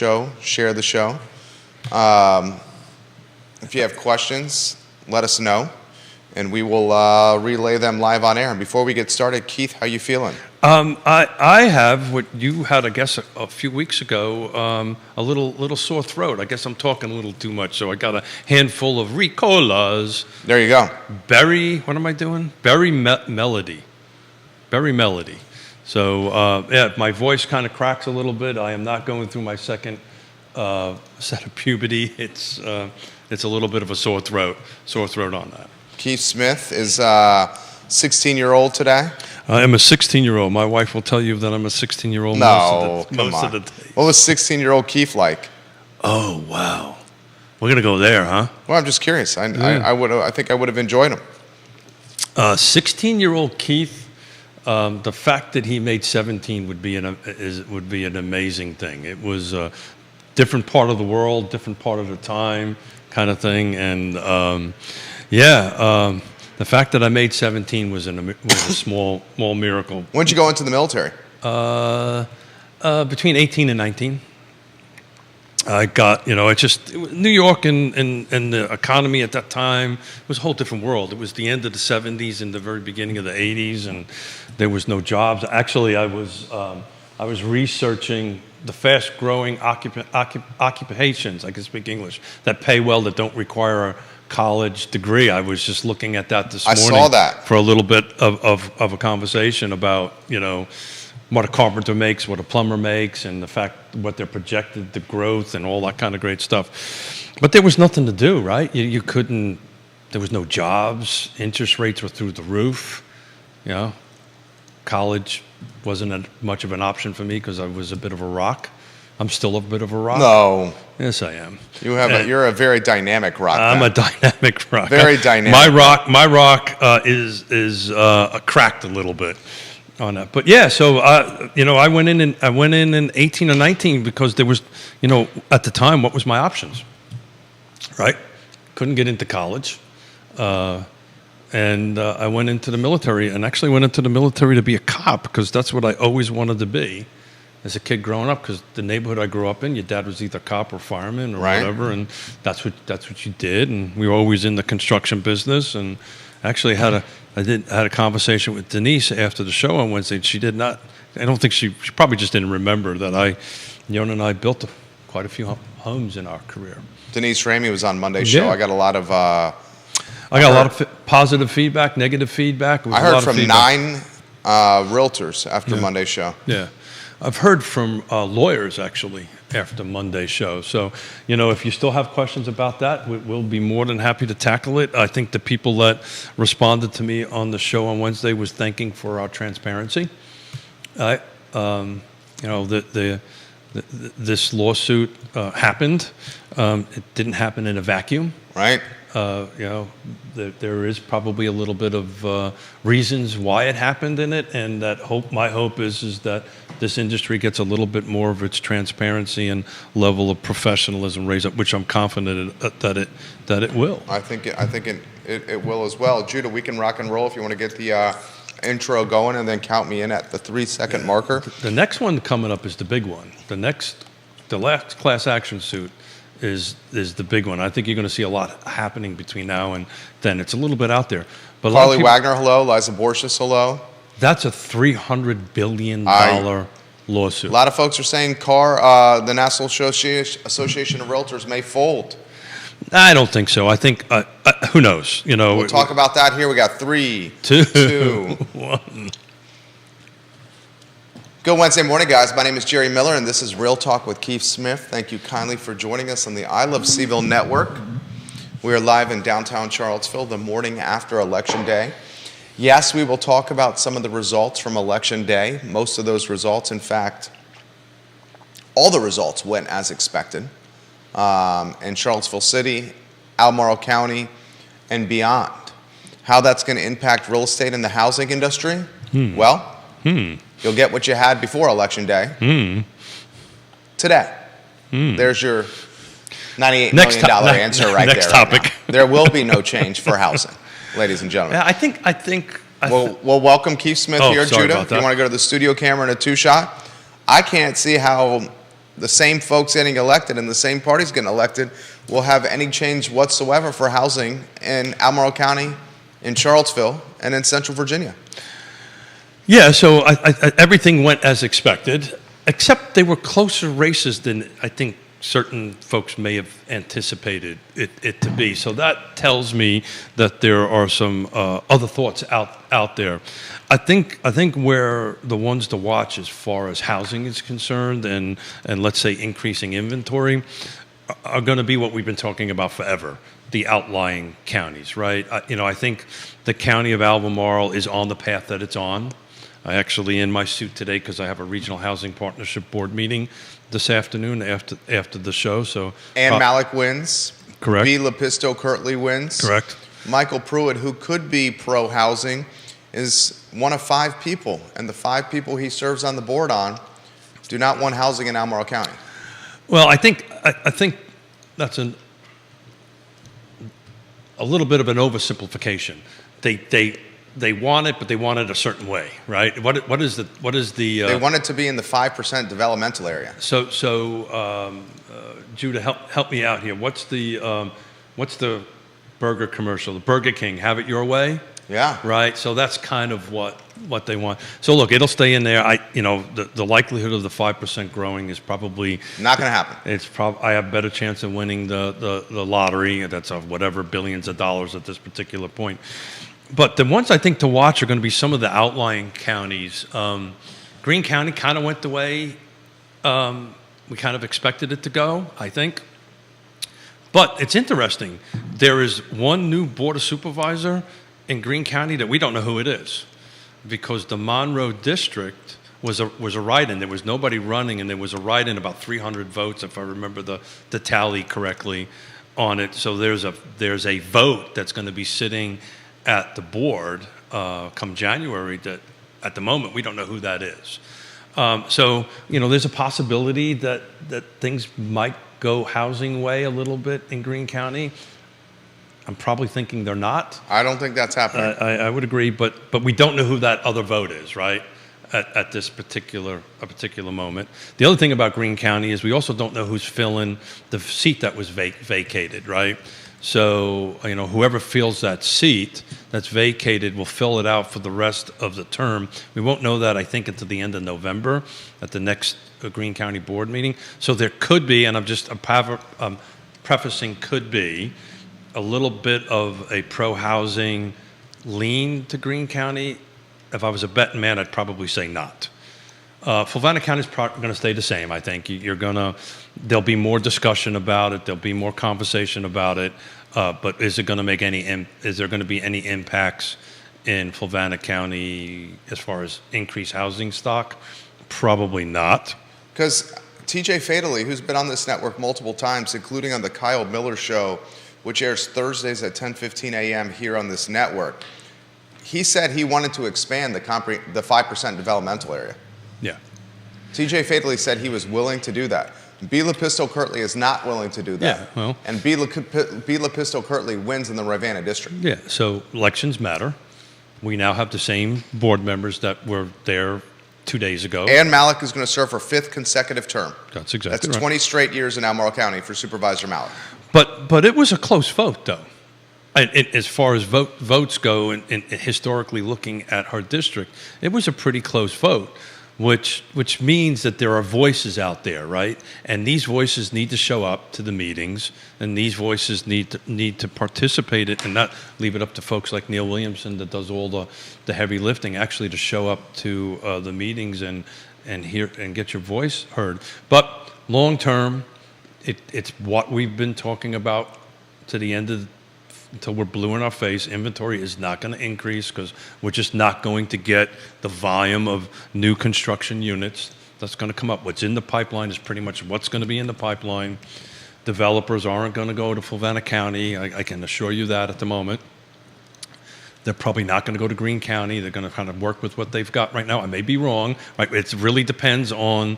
show, share the show. If you have questions, let us know, and we will relay them live on air. And before we get started, Keith, how you feeling? I have what you had, I guess, a few weeks ago, a little sore throat. I guess I'm talking a little too much, so I got a handful of Ricolas. There you go. What am I doing? Melody. Berry Melody. So, yeah, my voice kind of cracks a little bit. I am not going through my second set of puberty. It's a little bit of a sore throat on that. Keith Smith is 16-year-old today. I am a 16-year-old. My wife will tell you that I'm a 16-year-old most of the day. What was 16-year-old Keith like? Oh, wow. We're going to go there, huh? Well, I'm just curious. I think I would have enjoyed him. 16-year-old Keith, the fact that he made 17 would be an amazing thing. It was a different part of the world, different part of the time kind of thing. And, the fact that I made 17 was a small miracle. When did you go into the military? Between 18 and 19. I got, New York and the economy at that time was a whole different world. It was the end of the 70s and the very beginning of the 80s, and there was no jobs. Actually, I was researching the fast-growing occupations, I can speak English, that pay well, that don't require a college degree. I was just looking at that this morning. I saw that. For a little bit of a conversation about, what a carpenter makes, what a plumber makes, and the fact what they're projected, the growth and all that kind of great stuff. But there was nothing to do, right? You couldn't, there was no jobs, interest rates were through the roof, College wasn't much of an option for me because I was a bit of a rock. I'm still a bit of a rock. No. Yes, I am. You're a very dynamic rock. I'm a dynamic rock. Very dynamic. My rock is cracked a little bit on that. But yeah, so I went in 18 or 19 because there was, at the time, what was my options, right? Couldn't get into college, and I went into the military, and actually went into the military to be a cop because that's what I always wanted to be as a kid growing up. Because the neighborhood I grew up in, your dad was either cop or fireman or whatever, and that's what you did. And we were always in the construction business. And actually I had a conversation with Denise after the show on Wednesday. She did not. I don't think she probably just didn't remember that Yona and I built quite a few homes in our career. Denise Ramey was on Monday's show. I got a lot of. I got a lot of positive feedback, negative feedback. I heard from 9 realtors after Monday's show. Yeah. I've heard from lawyers, actually, after Monday's show. So, if you still have questions about that, we'll be more than happy to tackle it. I think the people that responded to me on the show on Wednesday was thanking for our transparency. This lawsuit happened. It didn't happen in a vacuum. Right. There is probably a little bit of reasons why it happened in it, and my hope is that this industry gets a little bit more of its transparency and level of professionalism raised up, which I'm confident that it will. I think it will as well. Judah, we can rock and roll if you want to get the intro going, and then count me in at the 3-second marker. The next one coming up is the big one. The last class action suit is the big one. I think you're going to see a lot happening between now and then. It's a little bit out there. But Carly Wagner, hello. Liza Borges, hello. That's a $300 billion lawsuit. A lot of folks are saying the National Association of Realtors may fold. I don't think so. I think, who knows? We'll talk about that here. We got 3, 2, 1. Good Wednesday morning, guys. My name is Jerry Miller, and this is Real Talk with Keith Smith. Thank you kindly for joining us on the I Love Seville Network. We are live in downtown Charlottesville the morning after Election Day. Yes, we will talk about some of the results from Election Day. Most of those results, in fact, all the results went as expected in Charlottesville City, Albemarle County, and beyond. How that's going to impact real estate and the housing industry? Well, you'll get what you had before Election Day today. There's your $98 million answer right there. Next topic. Right there will be no change for housing, ladies and gentlemen. Yeah, I think. Well, welcome Keith Smith here, sorry Judah. about If you that. want to go to the studio camera in a 2-shot, I can't see how the same folks getting elected and the same parties getting elected will have any change whatsoever for housing in Albemarle County, in Charlottesville, and in Central Virginia. Yeah, so everything went as expected, except they were closer races than I think certain folks may have anticipated it to be. So that tells me that there are some other thoughts out there. I think where the ones to watch as far as housing is concerned and let's say increasing inventory are going to be what we've been talking about forever, the outlying counties, right? I think the county of Albemarle is on the path that it's on. I actually in my suit today because I have a regional housing partnership board meeting this afternoon after the show. So Ann Malik wins. Correct. B. Lepisto Kirtley wins. Correct. Michael Pruitt, who could be pro-housing, is one of 5 people, and the 5 people he serves on the board on do not want housing in Albemarle County. Well, I think that's a little bit of an oversimplification. They want it, but they want it a certain way, right? What is the? They want it to be in the 5% developmental area. So, Judah, help me out here. What's the burger commercial? The Burger King, have it your way. Yeah. Right. So that's kind of what they want. So look, it'll stay in there. The likelihood of the 5% growing is probably not going to happen. I have a better chance of winning the lottery. That's of whatever billions of dollars at this particular point. But the ones I think to watch are going to be some of the outlying counties. Greene County kind of went the way we kind of expected it to go, I think. But it's interesting. There is one new board of supervisor in Greene County that we don't know who it is, because the Monroe district was a write-in. There was nobody running, and there was a write-in, about 300 votes, if I remember the tally correctly, on it. So there's a vote that's going to be sitting at the board come January that at the moment we don't know who that is. So there's a possibility that things might go housing way a little bit in Greene County. I'm probably thinking they're not. I don't think that's happening. I would agree, but we don't know who that other vote is, right? At this particular moment. The other thing about Greene County is we also don't know who's filling the seat that was vacated, right? So, whoever fills that seat that's vacated will fill it out for the rest of the term. We won't know that, I think, until the end of November at the next Greene County board meeting. So there could be, and I'm prefacing could be, a little bit of a pro-housing lean to Greene County. If I was a betting man, I'd probably say not. Fluvanna County is going to stay the same, I think. There'll be more discussion about it. There'll be more conversation about it. But is there going to be any impacts in Fluvanna County as far as increased housing stock? Probably not. Because TJ Fadley, who's been on this network multiple times, including on the Kyle Miller Show, which airs Thursdays at 10:15 a.m. here on this network, he said he wanted to expand the 5% developmental area. Yeah. TJ Fadley said he was willing to do that. B. Lepisto Kirtley is not willing to do that. Yeah, well. And B. Lepisto Kirtley wins in the Rivanna district. Yeah, so elections matter. We now have the same board members that were there 2 days ago. Ann Malik is going to serve her 5th consecutive term. That's exactly right. That's 20 straight years in Albemarle County for Supervisor Malik. But it was a close vote, though. As far as votes go, and historically looking at her district, it was a pretty close vote, which means that there are voices out there, right? And these voices need to show up to the meetings, and these voices need to participate in, and not leave it up to folks like Neil Williamson that does all the heavy lifting, actually to show up to the meetings and hear and get your voice heard. But long term, it's what we've been talking about to the end of until we're blue in our face. Inventory is not going to increase because we're just not going to get the volume of new construction units that's going to come up. What's in the pipeline is pretty much what's going to be in the pipeline. Developers aren't going to go to Fluvanna County. I can assure you that at the moment. They're probably not going to go to Greene County. They're going to kind of work with what they've got right now. I may be wrong. Right? It really depends on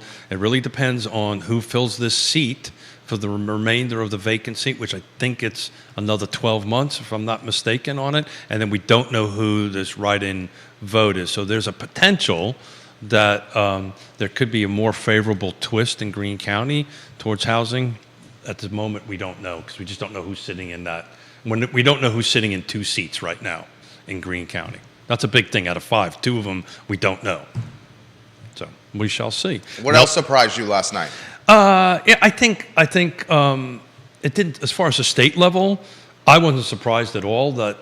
who fills this seat for the remainder of the vacant seat, which I think it's another 12 months, if I'm not mistaken, on it. And then we don't know who this write-in vote is. So there's a potential that there could be a more favorable twist in Greene County towards housing. At the moment, we don't know because we just don't know who's sitting in that. We don't know who's sitting in 2 seats right now in Greene County. That's a big thing out of 5. 2 of them we don't know. So we shall see. What else surprised you last night? Yeah, I think it didn't. As far as the state level, I wasn't surprised at all that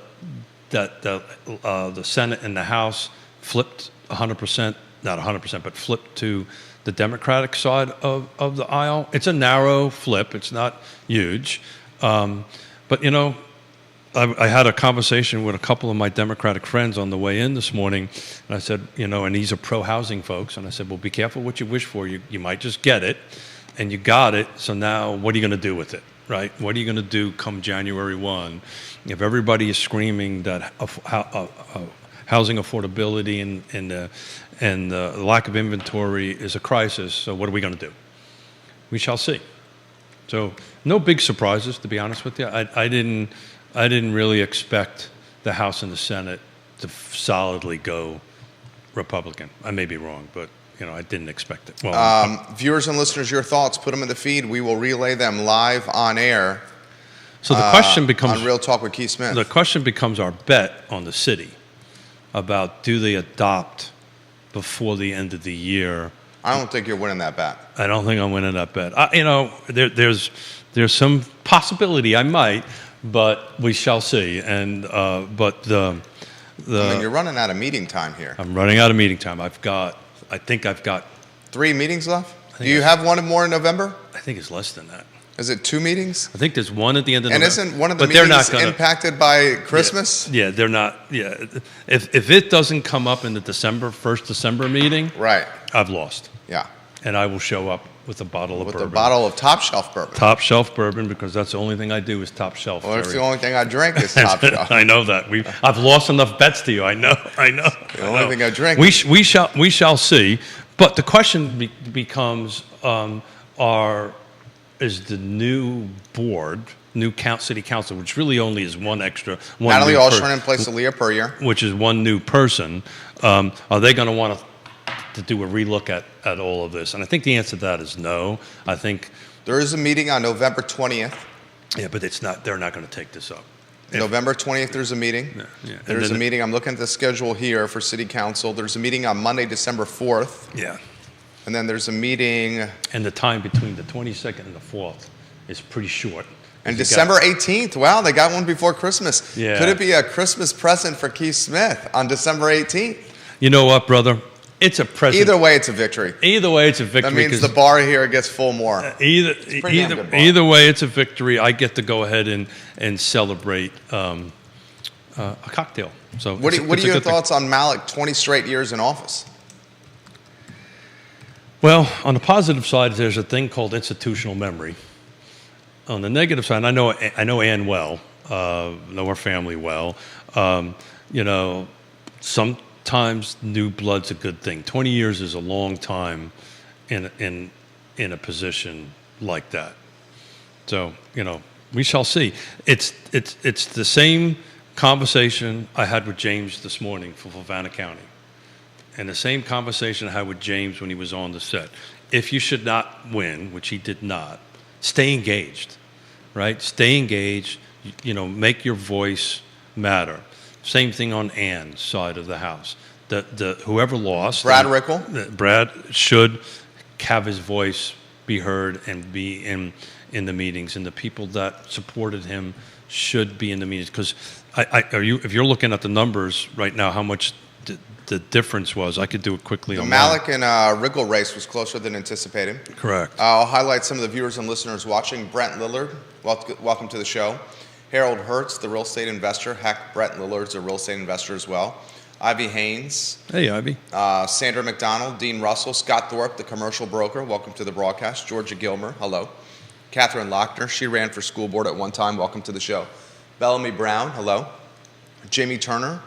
the Senate and the House flipped 100%, not 100%, but flipped to the Democratic side of the aisle. It's a narrow flip. It's not huge. But, I had a conversation with a couple of my Democratic friends on the way in this morning, and I said, and these are pro-housing folks, and I said, well, be careful what you wish for. You might just get it, and you got it, so now what are you going to do with it, right? What are you going to do come January 1 if everybody is screaming that housing affordability and the lack of inventory is a crisis, so what are we going to do? We shall see. So no big surprises, to be honest with you. I didn't really expect the House and the Senate to solidly go Republican. I may be wrong, but I didn't expect it. Well, viewers and listeners, your thoughts, put them in the feed. We will relay them live on air. So the question becomes on Real Talk with Keith Smith. The question becomes our bet on the city about do they adopt before the end of the year. I don't think you're winning that bet. I don't think I'm winning that bet. There's some possibility I might, but we shall see. And but you're running out of meeting time here. I'm running out of meeting time. I think I've got 3 meetings left. Do you have one more in November? I think it's less than that. Is it 2 meetings? I think there's one at the end of November. And isn't one of the meetings impacted by Christmas? Yeah, they're not. Yeah, if it doesn't come up in the first December meeting, right, I've lost. Yeah, and I will show up with a bottle of bourbon. With a bottle of top shelf bourbon. Top shelf bourbon, because that's the only thing I do is top shelf. Well, it's the only thing I drink is top shelf. I know that. I've lost enough bets to you. I know. The only thing I drink. We shall see. But the question becomes: is the new board, city council, which really only is one Natalie Alshran in place of Leah Puryear, which is one new person, are they going to want to do a relook at all of this? And I think the answer to that is no. I think there is a meeting on November 20th. Yeah, but it's not. They're not going to take this up. November 20th, there's a meeting. Yeah. There's a meeting. I'm looking at the schedule here for City Council. There's a meeting on Monday, December 4th. Yeah. And then there's a meeting. And the time between the 22nd and the 4th is pretty short. And December 18th. Wow, they got one before Christmas. Yeah. Could it be a Christmas present for Keith Smith on December 18th? You know what, brother? It's a present. Either way, it's a victory. Either way, it's a victory. That means the bar here gets full more. Either way, it's a victory. I get to go ahead and celebrate a cocktail. So, what are your thoughts on Malek? 20 straight years in office. Well, on the positive side, there's a thing called institutional memory. On the negative side, I know Ann well, know her family well. Sometimes new blood's a good thing. 20 years is a long time in a position like that. So, we shall see. It's the same conversation I had with James this morning for Fluvanna County. And the same conversation I had with James when he was on the set. If you should not win, which he did not, stay engaged, right? Stay engaged, make your voice matter. Same thing on Ann's side of the house. Whoever lost, Brad Rickle, Brad should have his voice be heard and be in the meetings, and the people that supported him should be in the meetings. Because if you're looking at the numbers right now, how much the difference was, I could do it quickly. The Malek and Rickle race was closer than anticipated. Correct. I'll highlight some of the viewers and listeners watching. Brent Lillard, welcome to the show. Harold Hertz, the real estate investor. Heck, Brent Lillard's a real estate investor as well. Ivy Haynes. Hey, Ivy. Sandra McDonald, Dean Russell, Scott Thorpe, the commercial broker. Welcome to the broadcast. Georgia Gilmer, hello. Catherine Lochner, she ran for school board at one time. Welcome to the show. Bellamy Brown, hello. Jamie Turner,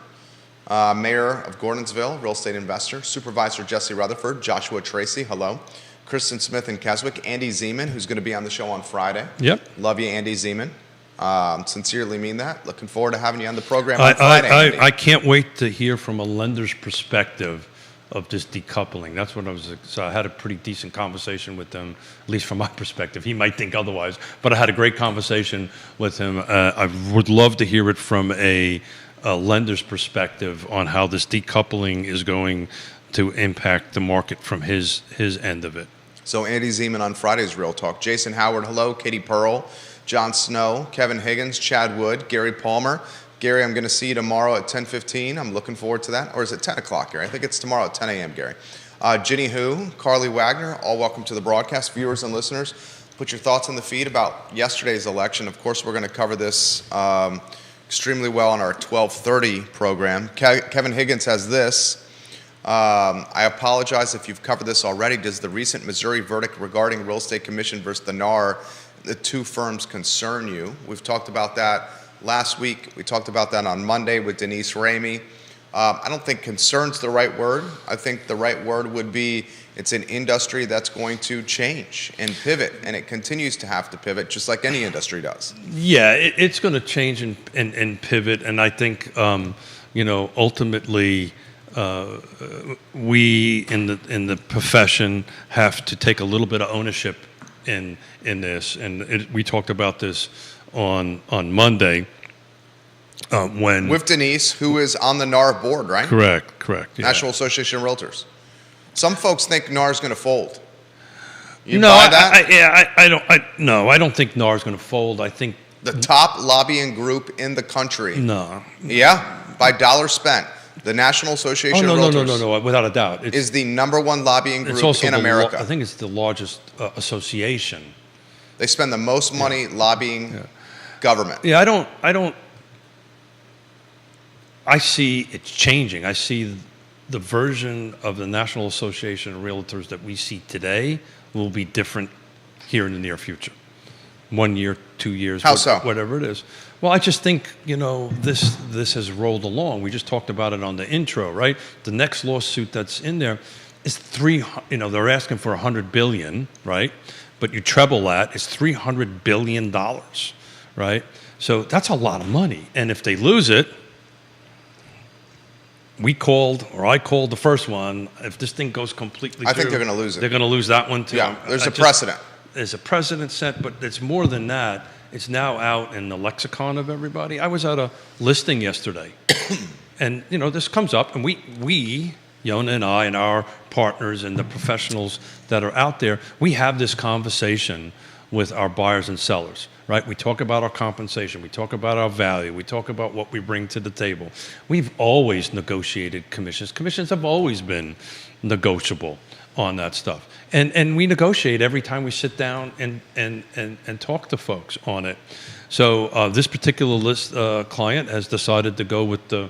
Mayor of Gordonsville, real estate investor. Supervisor Jesse Rutherford, Joshua Tracy, hello. Kristen Smith in Keswick, Andy Zeman, who's going to be on the show on Friday. Yep. Love you, Andy Zeman. Sincerely mean that. Looking forward to having you on the program on Friday. I can't wait to hear from a lender's perspective this decoupling. That's what so I had a pretty decent conversation with him, at least from my perspective. He might think otherwise, but I had a great conversation with him. I would love to hear it from a lender's perspective on how this decoupling is going to impact the market from his end of it. So Andy Zeman on Friday's Real Talk. Jason Howard, hello. Katie Pearl, John Snow, Kevin Higgins, Chad Wood, Gary Palmer. Gary, I'm going to see you tomorrow at 10:15. I'm looking forward to that. Or is it 10 o'clock, Gary? I think it's tomorrow at 10 a.m., Gary. Ginny Hu, Carly Wagner, all welcome to the broadcast. Viewers and listeners, put your thoughts in the feed about yesterday's election. Of course, we're going to cover this extremely well on our 12:30 program. Kevin Higgins has this. I apologize if you've covered this already. Does the recent Missouri verdict regarding Real Estate Commission versus the NAR, the two firms, concern you? We've talked about that last week. We talked about that on Monday with Denise Ramey. I don't think concern's the right word. I think the right word would be it's an industry that's going to change and pivot, and it continues to have to pivot just like any industry does. Yeah, it's going to change and pivot, and I think ultimately we in the profession have to take a little bit of ownership in this, and we talked about this on Monday when with Denise, who is on the NAR board, right? Correct. Yeah. National Association of Realtors. Some folks think NAR is going to fold. You no, buy that? I don't think NAR is going to fold. I think the top lobbying group in the country. No. Yeah, by dollars spent. The National Association of Realtors. No, without a doubt. Is the number one lobbying group in America. I think it's the largest association. They spend the most money lobbying government. Yeah, I see it's changing. I see the version of the National Association of Realtors that we see today will be different here in the near future. 1 year, 2 years, How so? Whatever it is. Well, I just think, this has rolled along. We just talked about it on the intro, right? The next lawsuit that's in there is they're asking for $100 billion, right? But you treble that, it's $300 billion, right? So that's a lot of money. And if they lose it, I called the first one. If this thing goes completely I think they're going to lose it. They're going to lose that one too. Yeah, there's a precedent. There's a precedent set, but it's more than that. It's now out in the lexicon of everybody. I was at a listing yesterday, and this comes up, and we, Yona and I and our partners and the professionals that are out there, we have this conversation with our buyers and sellers, right? We talk about our compensation, we talk about our value, we talk about what we bring to the table. We've always negotiated commissions. Commissions have always been negotiable on that stuff. And we negotiate every time we sit down and talk to folks on it. So this particular client has decided to go with the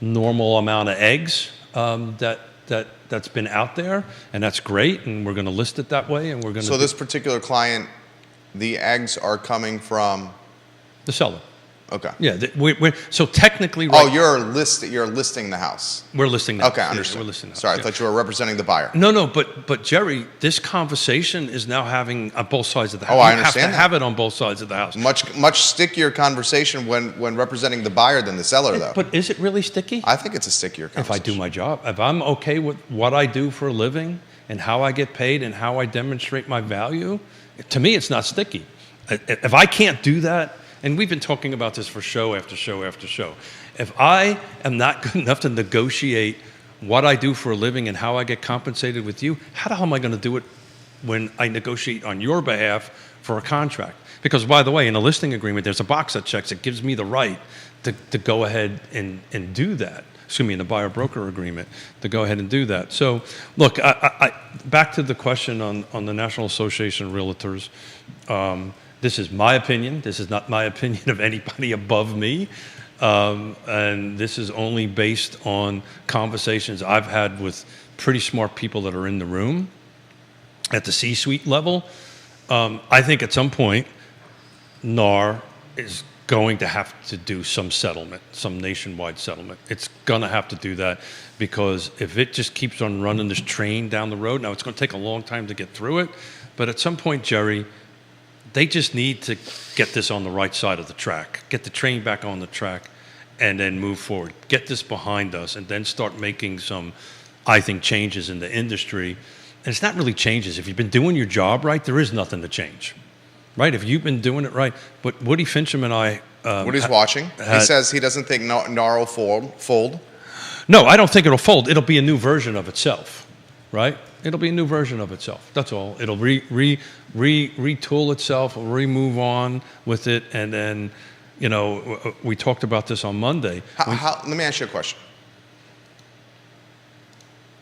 normal amount of eggs that's been out there, and that's great, and we're going to list it that way, and we're going to... So this particular client, the eggs are coming from... The seller. Okay. Yeah, so technically... Oh, you're listing the house. We're listing the house. Okay, understood. We're listing the house. Sorry, I thought you were representing the buyer. No, but Jerry, this conversation is now having on both sides of the house. Oh, I understand You have to have it on both sides of the house. Much stickier conversation when representing the buyer than the seller, though. But is it really sticky? I think it's a stickier conversation. If I do my job, if I'm okay with what I do for a living and how I get paid and how I demonstrate my value, to me, it's not sticky. If I can't do that, and we've been talking about this for show after show after show. If I am not good enough to negotiate what I do for a living and how I get compensated with you, how the hell am I going to do it when I negotiate on your behalf for a contract? Because, by the way, in a listing agreement, there's a box that checks. It gives me the right to go ahead and do that. Excuse me, in a buyer-broker agreement, to go ahead and do that. So, look, I back to the question on the National Association of Realtors. This is my opinion. This is not my opinion of anybody above me. And this is only based on conversations I've had with pretty smart people that are in the room at the C-suite level. I think at some point, NAR is going to have to do some settlement, some nationwide settlement. It's going to have to do that because if it just keeps on running this train down the road, now it's going to take a long time to get through it, but at some point, Jerry, they just need to get this on the right side of the track, get the train back on the track, and then move forward. Get this behind us, and then start making some I think, changes in the industry. And it's not really changes. If you've been doing your job right, there is nothing to change, right? If you've been doing it right. But Woody Fincham and I... Woody's watching. He says he doesn't think NAR will fold. No, I don't think it'll fold. It'll be a new version of itself, right? It'll be a new version of itself. That's all. It'll retool itself, move on with it, and then, you know, we talked about this on Monday. Let me ask you a question.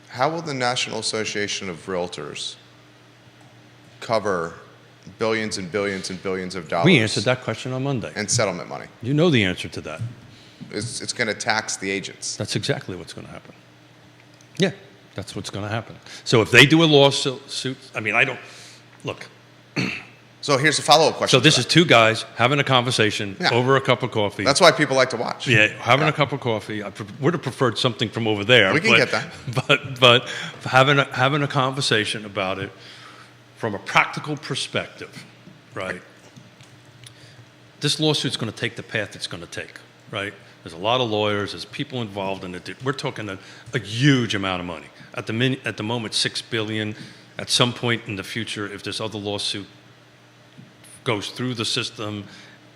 How will the National Association of Realtors cover billions and billions and billions of dollars? We answered that question on Monday. And settlement money. You know the answer to that. It's going to tax the agents. That's exactly what's going to happen. Yeah, that's what's going to happen. So if they do a lawsuit, I mean, I don't, look. So here's a follow-up question. So this is two guys having a conversation over a cup of coffee. That's why people like to watch. Yeah, having a cup of coffee. I would have preferred something from over there. We can get that. But having a conversation about it from a practical perspective, right? This lawsuit's going to take the path it's going to take, right? There's a lot of lawyers. There's people involved in it. We're talking a huge amount of money. At the moment, $6 billion. At some point in the future, if this other lawsuit goes through the system,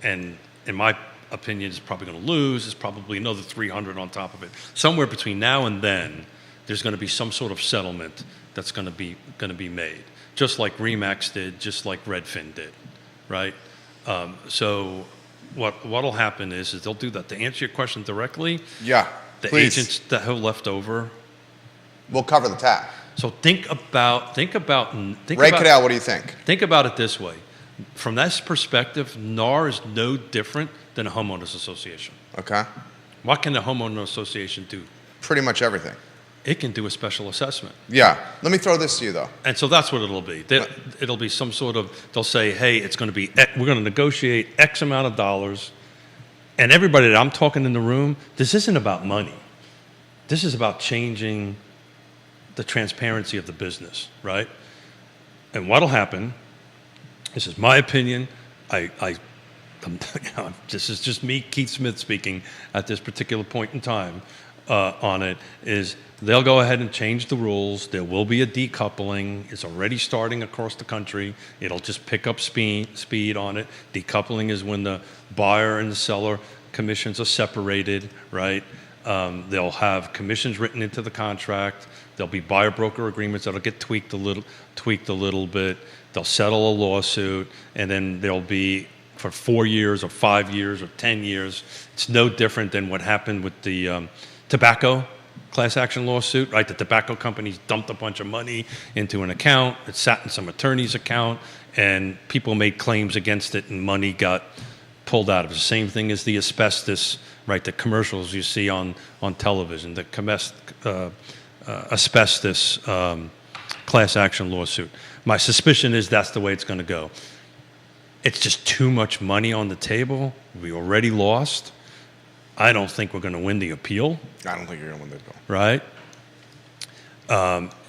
and in my opinion, is probably going to lose, it's probably another 300 on top of it. Somewhere between now and then, there's going to be some sort of settlement that's going to be made, just like Remax did, just like Redfin did, right? So what'll happen is they'll do that. To answer your question directly, the agents that have left over will cover the tab. So think about Ray Cadell, what do you think? Think about it this way. From that perspective, NAR is no different than a homeowners association. Okay. What can the homeowner association do? Pretty much everything. It can do a special assessment. Yeah. Let me throw this to you, though. And so that's what it'll be. It'll be some sort of, they'll say, hey, it's going to be, we're going to negotiate X amount of dollars. And everybody that I'm talking in the room, this isn't about money. This is about changing the transparency of the business, right? And what'll happen, this is my opinion, this is just me, Keith Smith, speaking at this particular point in time on it, is they'll go ahead and change the rules. There will be a decoupling. It's already starting across the country. It'll just pick up speed on it. Decoupling is when the buyer and the seller commissions are separated, right? They'll have commissions written into the contract. There'll be buyer-broker agreements that'll get tweaked a little bit. They'll settle a lawsuit, and then there'll be for 4 years or 5 years or 10 years. It's no different than what happened with the tobacco class action lawsuit, right? The tobacco companies dumped a bunch of money into an account. It sat in some attorney's account, and people made claims against it, and money got pulled out of it. The same thing as the asbestos, right? The commercials you see on television, the asbestos class action lawsuit. My suspicion is that's the way it's going to go. It's just too much money on the table. We already lost. I don't think we're going to win the appeal. I don't think you're going to win the appeal. Right?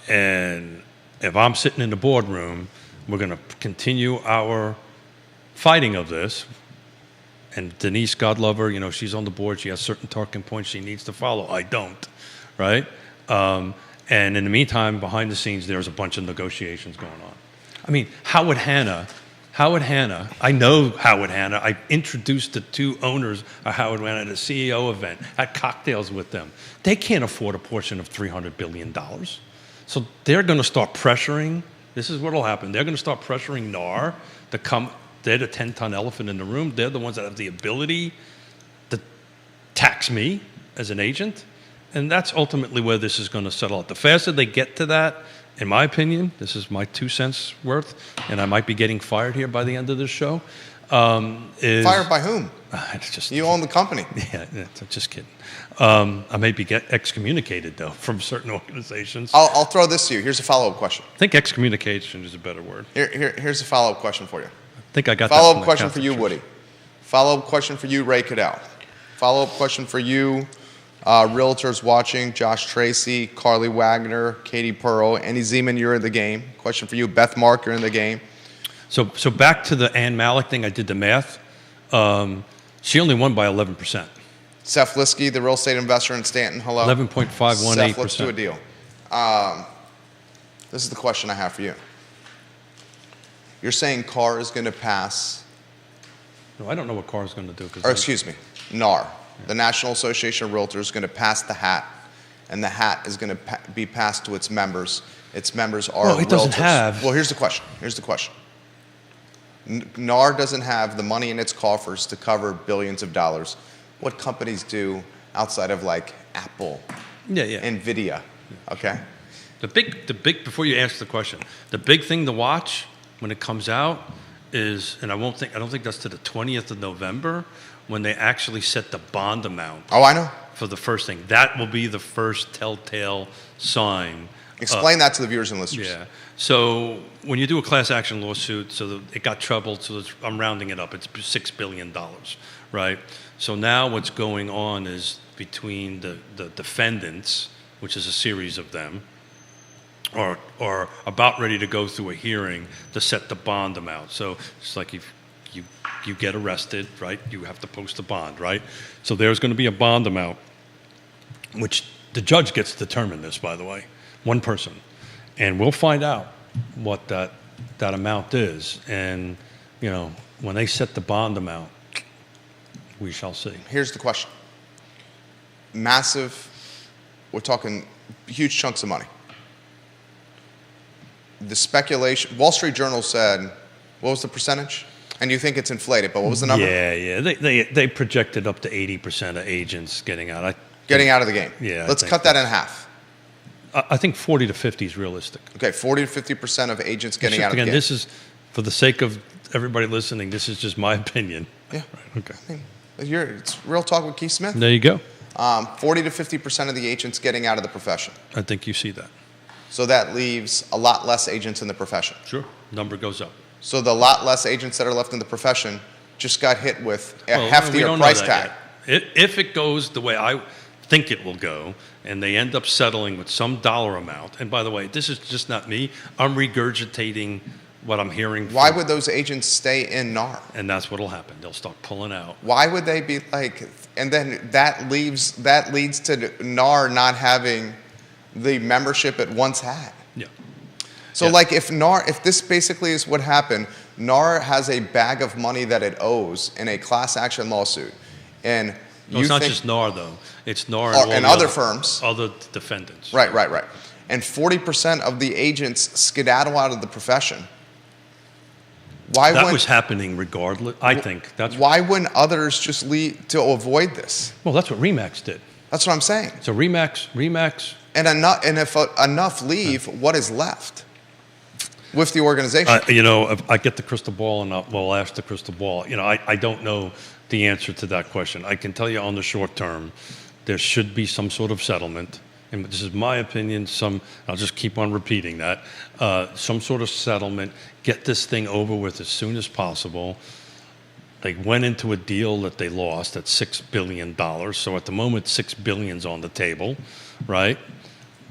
And if I'm sitting in the boardroom, we're going to continue our fighting of this. And Denise, God love her, you know, she's on the board. She has certain talking points she needs to follow. I don't, right? And in the meantime, behind the scenes, there's a bunch of negotiations going on. I mean, Howard Hanna, I know Howard Hanna. I introduced the two owners of Howard Hanna at a CEO event, had cocktails with them. They can't afford a portion of $300 billion. So they're going to start pressuring. This is what will happen. They're going to start pressuring NAR to come. They're the 10-ton elephant in the room. They're the ones that have the ability to tax me as an agent. And that's ultimately where this is going to settle out. The faster they get to that, in my opinion, this is my 2 cents worth, and I might be getting fired here by the end of this show. Fired by whom? It's just, you own the company. Yeah, just kidding. I may be excommunicated, though, from certain organizations. I'll throw this to you. Here's a follow-up question. I think excommunication is a better word. Here's a follow-up question for you. I think I got that. Follow-up question for you, Woody. Follow-up question for you, Ray Cadell. Follow-up question for you, realtors watching, Josh Tracy, Carly Wagner, Katie Pearl, Annie Zeman, you're in the game. Question for you, Beth Mark, you're in the game. So back to the Ann Malik thing, I did the math. She only won by 11%. Seth Liskey, the real estate investor in Stanton, hello. 11.518%. Seth, let's do a deal. This is the question I have for you. You're saying Carr is going to pass, No, I don't know what Carr is going to do. or excuse me, NAR, the National Association of Realtors, is going to pass the hat, and the hat is going to be passed to its members. Its members are Well, it doesn't realtors. have- Well, here's the question. NAR doesn't have the money in its coffers to cover billions of dollars. What companies do outside of like Apple, Yeah. Nvidia, okay? The big, before you ask the question, the big thing to watch when it comes out is, and I don't think that's to the 20th of November, when they actually set the bond amount Oh, I know. for the first thing. That will be the first telltale sign. Explain that to the viewers and listeners. Yeah. So when you do a class action lawsuit, it got trebled, I'm rounding it up, it's $6 billion, right? So now what's going on is between the defendants, which is a series of them, are about ready to go through a hearing to set the bond amount. So it's like if you get arrested, right, you have to post a bond, right? So there's going to be a bond amount, which the judge gets to determine this, by the way, one person. And we'll find out what that amount is. And, you know, when they set the bond amount, we shall see. Here's the question. Massive, we're talking huge chunks of money. The speculation, Wall Street Journal said, what was the percentage? And you think it's inflated, but what was the number? Yeah. They projected up to 80% of agents getting out. Getting out of the game. Yeah, Let's I think cut that in half. I think 40 to 50 is realistic. Okay, 40 to 50% of agents getting out of the Again, game. this is, for the sake of everybody listening, this is just my opinion. Yeah. Okay. I mean, it's Real Talk with Keith Smith. There you go. 40 to 50% of the agents getting out of the profession. I think you see that. So that leaves a lot less agents in the profession. Sure. Number goes up. So the lot less agents that are left in the profession just got hit with a We heftier don't know price that tag. yet. If it goes the way I think it will go, and they end up settling with some dollar amount, and by the way, this is just not me, I'm regurgitating what I'm hearing. Why would those agents stay in NAR? And that's what'll happen. They'll start pulling out. Why would they be like, and then that leads to NAR not having the membership it once had. Yeah. So Yeah. like if this basically is what happened, NAR has a bag of money that it owes in a class action lawsuit. And No, you it's not think, just NAR, though. It's NAR Or- and, all and the other firms. Other defendants. Right. And 40% of the agents skedaddle out of the profession. Why That wouldn't, was happening regardless. I think that's why wouldn't others just leave to avoid this? well. That's what Remax did. That's what I'm saying. So Remax. And if enough leave, what is left with the organization? You know, if I get the crystal ball, and we'll ask the crystal ball. You know, I don't know the answer to that question. I can tell you on the short term, there should be some sort of settlement. And this is my opinion. I'll just keep on repeating that. Some sort of settlement. Get this thing over with as soon as possible. They went into a deal that they lost at $6 billion. So at the moment, $6 billion's on the table, right?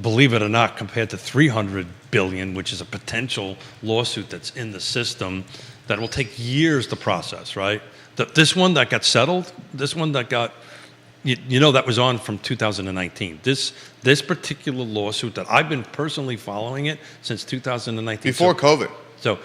Believe it or not, compared to $300 billion, which is a potential lawsuit that's in the system that will take years to process, right? This one that got settled, this one that got, you know, that was on from 2019. This particular lawsuit that I've been personally following it since 2019. Before COVID.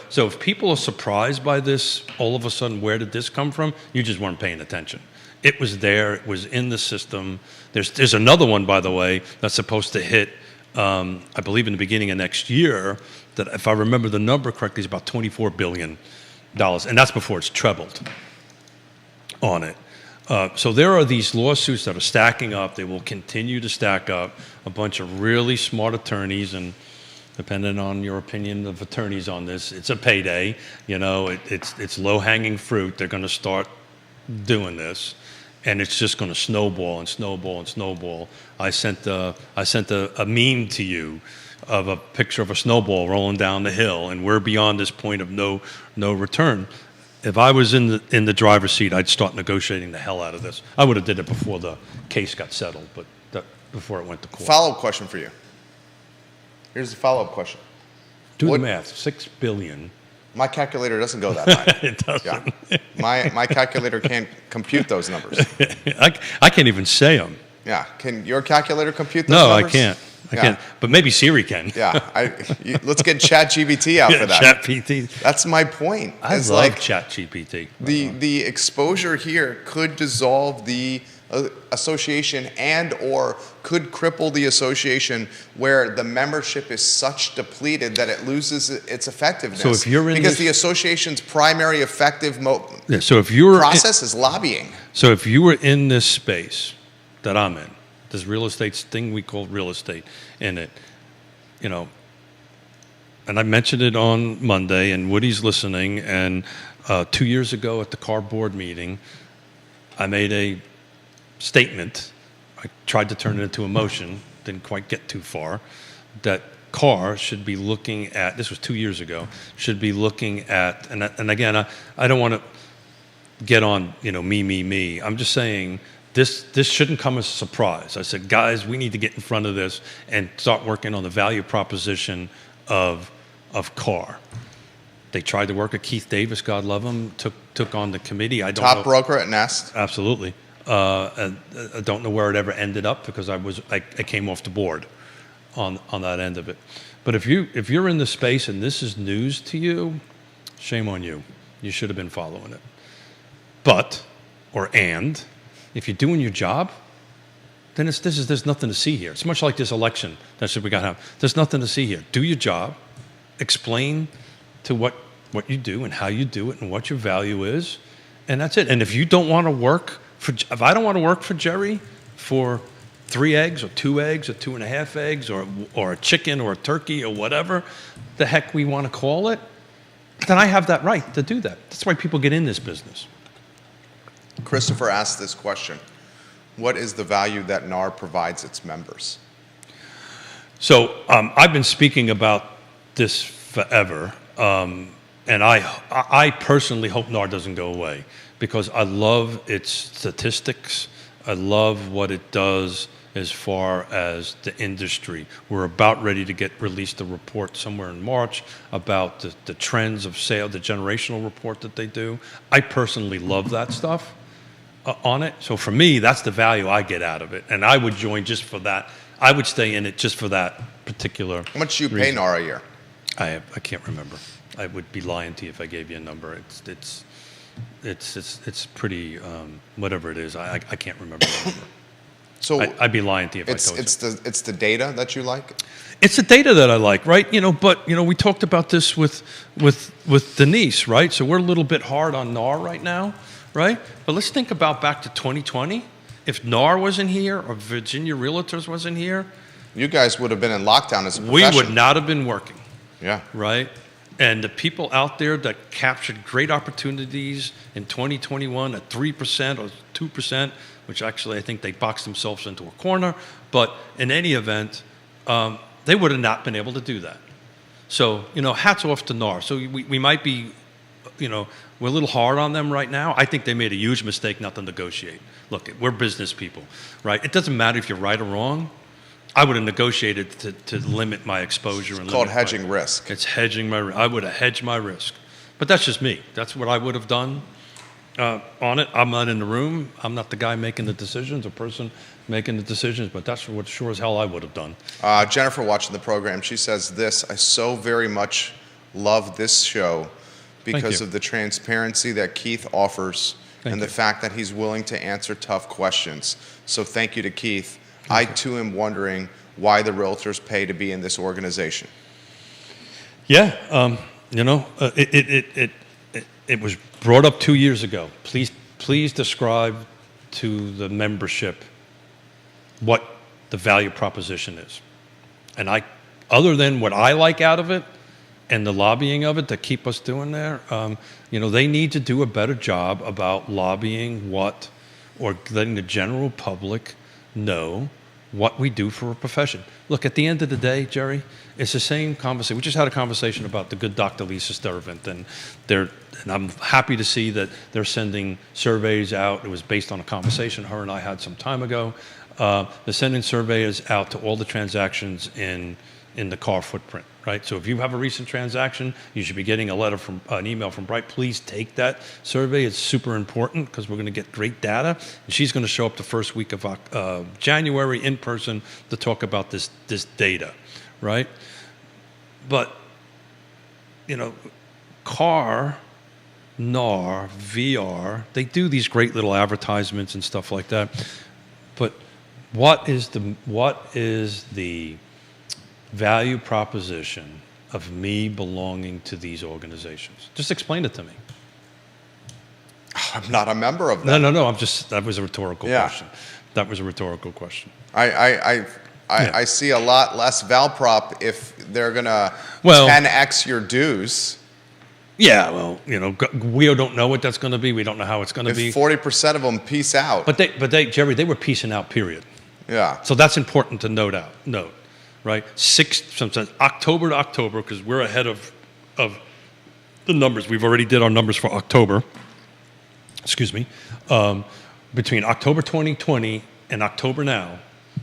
So if people are surprised by this, all of a sudden, where did this come from? You just weren't paying attention. It was there. It was in the system. There's another one, by the way, that's supposed to hit, I believe, in the beginning of next year. That, if I remember the number correctly, is about $24 billion, and that's before it's trebled on it. So there are these lawsuits that are stacking up. They will continue to stack up. A bunch of really smart attorneys, and depending on your opinion of attorneys on this, it's a payday. You know, it's low-hanging fruit. They're going to start doing this, and it's just going to snowball and snowball and snowball. I sent a meme to you of a picture of a snowball rolling down the hill, and we're beyond this point of no return. If I was in the driver's seat, I'd start negotiating the hell out of this. I would have did it before the case got settled, but before it went to court. Follow-up question for you. Here's the follow-up question. Do What- the math. $6 billion. My calculator doesn't go that high. It doesn't. Yeah. My calculator can't compute those numbers. I can't even say them. Yeah. Can your calculator compute those No, numbers? I can't. I can't. But maybe Siri can. Yeah, let's get ChatGPT out for that. ChatGPT. That's my point. I love ChatGPT. The exposure here could dissolve the association and or could cripple the association where the membership is such depleted that it loses its effectiveness. So if you're in because the association's primary effective process is lobbying. So if you were in this space that I'm in, this real estate thing we call real estate in it, you know, and I mentioned it on Monday, and Woody's listening, and 2 years ago at the CAR board meeting, I made a statement. I tried to turn it into a motion, didn't quite get too far, that CAR should be looking at, this was 2 years ago, should be looking at, and again, I don't want to get on, me. I'm just saying this shouldn't come as a surprise. I said, guys, we need to get in front of this and start working on the value proposition of CAR. They tried to work at Keith Davis, God love him, took on the committee. I don't know. Top broker at Nest. Absolutely. I don't know where it ever ended up because I came off the board on that end of it. But if you're in the space and this is news to you, shame on you. You should have been following it. And if you're doing your job, then there's nothing to see here. It's much like this election. That's what we got to have. There's nothing to see here. Do your job. Explain to what you do and how you do it and what your value is, and that's it. And if you don't want to work if I don't want to work for Jerry for 3 eggs or 2 eggs or 2.5 eggs or a chicken or a turkey or whatever the heck we want to call it, then I have that right to do that. That's why people get in this business. Christopher asked this question: what is the value that NAR provides its members? So I've been speaking about this forever, and I personally hope NAR doesn't go away because I love its statistics. I love what it does as far as the industry. We're about ready to get released a report somewhere in March about the trends of sale, the generational report that they do. I personally love that stuff on it. So for me, that's the value I get out of it. And I would join just for that. I would stay in it just for that particular How much do you pay NAR a year? I can't remember. I would be lying to you if I gave you a number. It's pretty whatever it is. I can't remember the number. So I'd be lying to you if I told you. It's the data that you like? It's the data that I like, right? But we talked about this with Denise, right? So we're a little bit hard on NAR right now, right? But let's think about back to 2020. If NAR wasn't here or Virginia Realtors wasn't here, you guys would have been in lockdown as a profession. We would not have been working. Yeah. Right? And the people out there that captured great opportunities in 2021 at 3% or 2%, which actually I think they boxed themselves into a corner, but in any event, they would have not been able to do that. So, hats off to NAR. So we might be, we're a little hard on them right now. I think they made a huge mistake not to negotiate. Look, we're business people, right? It doesn't matter if you're right or wrong. I would have negotiated to limit my exposure. It's called hedging risk. It's hedging I would have hedged my risk. But that's just me. That's what I would have done on it. I'm not in the room. I'm not the guy making the decisions, or person making the decisions, but that's what sure as hell I would have done. Jennifer watching the program, she says this: I so very much love this show because of the transparency that Keith offers and the fact that he's willing to answer tough questions. So thank you to Keith. I too am wondering why the realtors pay to be in this organization. Yeah, it was brought up 2 years ago. Please describe to the membership what the value proposition is. And other than what I like out of it and the lobbying of it to keep us doing there, they need to do a better job about lobbying or letting the general public know what we do for a profession. Look, at the end of the day, Jerry, it's the same conversation. We just had a conversation about the good Dr. Lisa Sturtevant, and I'm happy to see that they're sending surveys out. It was based on a conversation her and I had some time ago. They're sending surveys out to all the transactions in the CAR footprint, right? So if you have a recent transaction, you should be getting an email from Bright. Please take that survey. It's super important because we're going to get great data. And she's going to show up the first week of January in person to talk about this data, right? But, CAR, NAR, VR, they do these great little advertisements and stuff like that. But what is the value proposition of me belonging to these organizations? Just explain it to me. I'm not a member of them. No. That was a rhetorical question. That was a rhetorical question. I see a lot less Valprop if they're gonna 10x your dues. Yeah, well, we don't know what that's going to be. We don't know how it's going to be. If 40% of them peace out. But Jerry, they were peacing out, period. Yeah. So that's important to note, right? Sometimes October to October, because we're ahead of the numbers. We've already did our numbers for October. Excuse me. Between October 2020 and October now,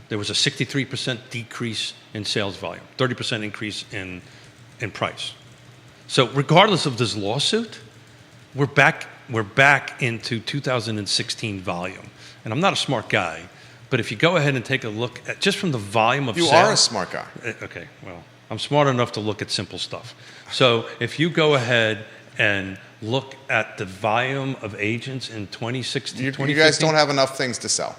there was a 63% decrease in sales volume, 30% increase in price. So regardless of this lawsuit, we're back into 2016 volume. And I'm not a smart guy, but if you go ahead and take a look at just from the volume of sales. You are a smart guy. Okay, well, I'm smart enough to look at simple stuff. So if you go ahead and look at the volume of agents in 2016, you guys don't have enough things to sell.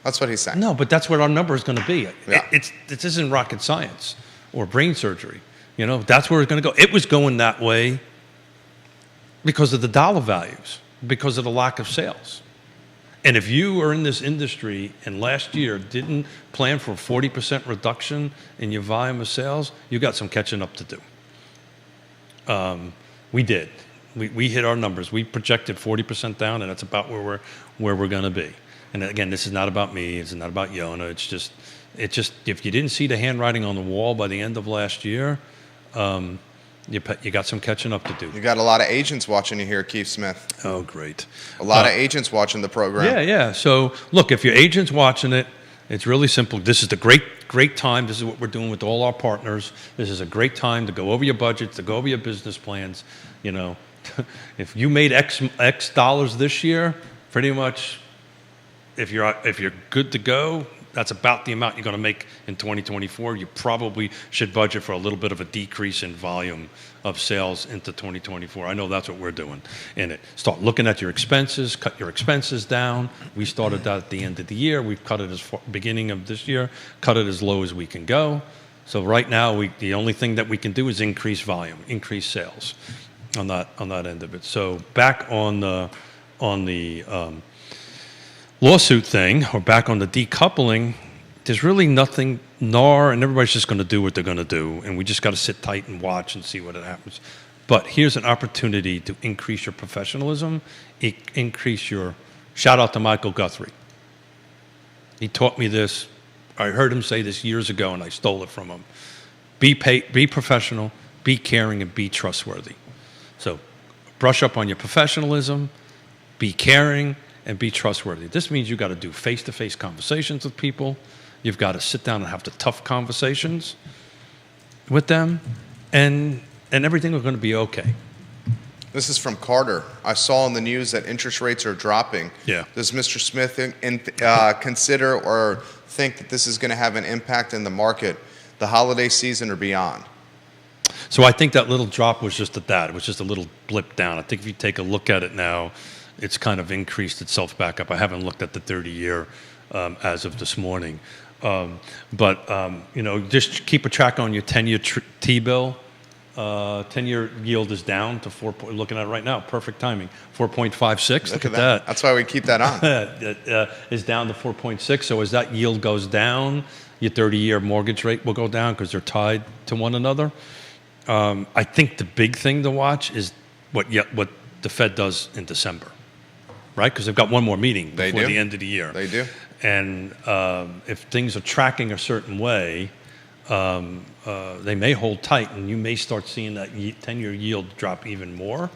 That's what he's saying. No, but that's what our number is going to be. Yeah. This isn't rocket science or brain surgery. That's where it's going to go. It was going that way because of the dollar values, because of the lack of sales. And if you are in this industry and last year didn't plan for a 40% reduction in your volume of sales, you got some catching up to do. We did. We hit our numbers. We projected 40% down, and that's about where we're going to be. And again, this is not about me. It's not about Yona. It's just if you didn't see the handwriting on the wall by the end of last year, you got some catching up to do. You got a lot of agents watching you here, Keith Smith. Oh, great. A lot of agents watching the program. Yeah. So, look, if your agent's watching it, it's really simple. This is the great time. This is what we're doing with all our partners. This is a great time to go over your budget, to go over your business plans. If you made X dollars this year, pretty much, if you're good to go, that's about the amount you're going to make in 2024. You probably should budget for a little bit of a decrease in volume of sales into 2024. I know that's what we're doing in it. Start looking at your expenses, cut your expenses down. We started that at the end of the year. We've cut it beginning of this year, cut it as low as we can go. So right now, the only thing that we can do is increase volume, increase sales on that end of it. So back on the lawsuit thing, or back on the decoupling, there's really nothing. NAR and everybody's just going to do what they're going to do, and we just got to sit tight and watch and see what happens. But here's an opportunity to increase your professionalism, increase your. Shout out to Michael Guthrie. He taught me this. I heard him say this years ago, and I stole it from him. Be professional, be caring, and be trustworthy. So, brush up on your professionalism, be caring, and be trustworthy. This means you've got to do face-to-face conversations with people. You've got to sit down and have the tough conversations with them, and everything is going to be okay. This is from Carter. I saw in the news that interest rates are dropping. Yeah. Does Mr. Smith consider or think that this is going to have an impact in the market, the holiday season or beyond? So I think that little drop was just that. It was just a little blip down. I think if you take a look at it now, it's kind of increased itself back up. I haven't looked at the 30-year as of this morning. Just keep a track on your 10-year T-bill. 10-year yield is down to 4. Looking at it right now, perfect timing. 4.56. Look at that. That's why we keep that on. It is down to 4.6. So as that yield goes down, your 30-year mortgage rate will go down because they're tied to one another. I think the big thing to watch is what the Fed does in December, right? Because they've got one more meeting before the end of the year. They do. And if things are tracking a certain way, they may hold tight, and you may start seeing that 10-year yield drop even more.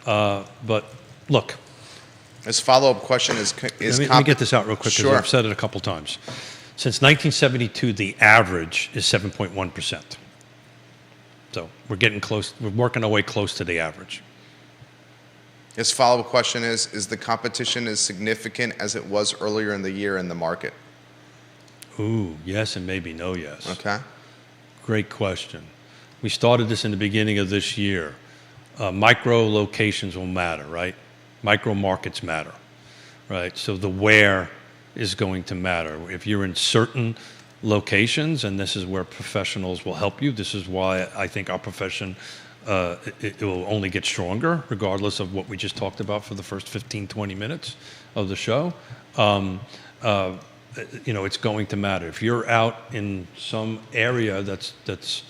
But look. His follow-up question is let me get this out real quick, because I've said it a couple times. Since 1972, the average is 7.1%. So we're getting close. We're working our way close to the average. His follow-up question is the competition as significant as it was earlier in the year in the market? Ooh, yes and maybe no yes. Okay. Great question. We started this in the beginning of this year. Micro locations will matter, right? Micro markets matter, right? So the where is going to matter. If you're in certain locations, and this is where professionals will help you, this is why I think our profession, it will only get stronger, regardless of what we just talked about for the first 15, 20 minutes of the show. It's going to matter. If you're out in some area that's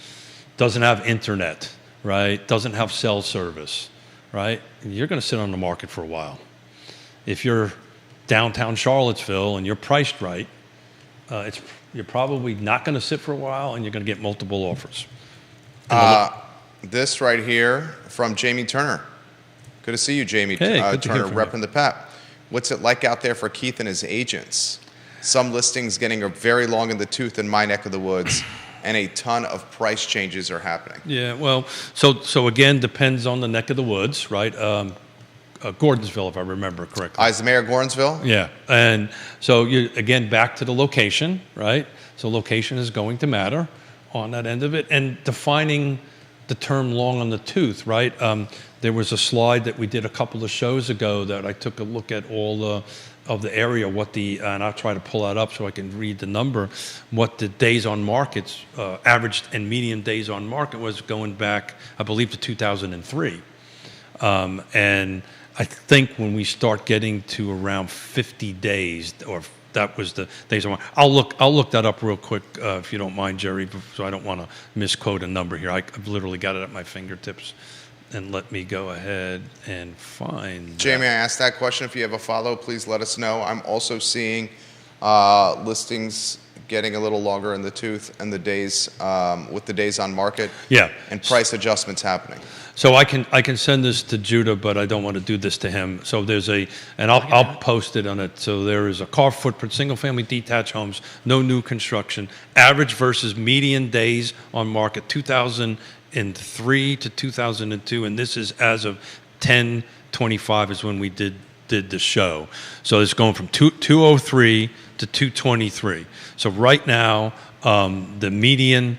doesn't have internet, right, doesn't have cell service, right, you're going to sit on the market for a while. If you're downtown Charlottesville and you're priced right, you're probably not going to sit for a while, and you're going to get multiple offers. This right here from Jamie Turner. Good to see you, Jamie. Hey, good to hear Turner, from you. repping the PEP. What's it like out there for Keith and his agents? Some listings getting very long in the tooth in my neck of the woods, and a ton of price changes are happening. Yeah, well, so again, depends on the neck of the woods, right? Gordonsville, if I remember correctly. Ismayer Gordonsville? Yeah, and so again, back to the location, right? So location is going to matter on that end of it, and defining the term long on the tooth, right? There was a slide that we did a couple of shows ago that I took a look at all of the area, and I'll try to pull that up so I can read the number, what the days on markets, average and median days on market was going back, I believe, to 2003. And I think when we start getting to around 50 days, or that was the days on market, I'll look that up real quick if you don't mind, Jerry, so I don't want to misquote a number here. I've literally got it at my fingertips. And let me go ahead and find Jamie, I asked that question. If you have a follow, please let us know. I'm also seeing listings getting a little longer in the tooth, and the days with the days on market. Yeah. And price adjustments happening. So I can send this to Judah, but I don't want to do this to him. So I'll post it on it. So there is a car footprint, single family detached homes, no new construction, average versus median days on market, 2003 to 2002, and this is as of 10/25 is when we did the show. So it's going from 203 to 223. So right now, the median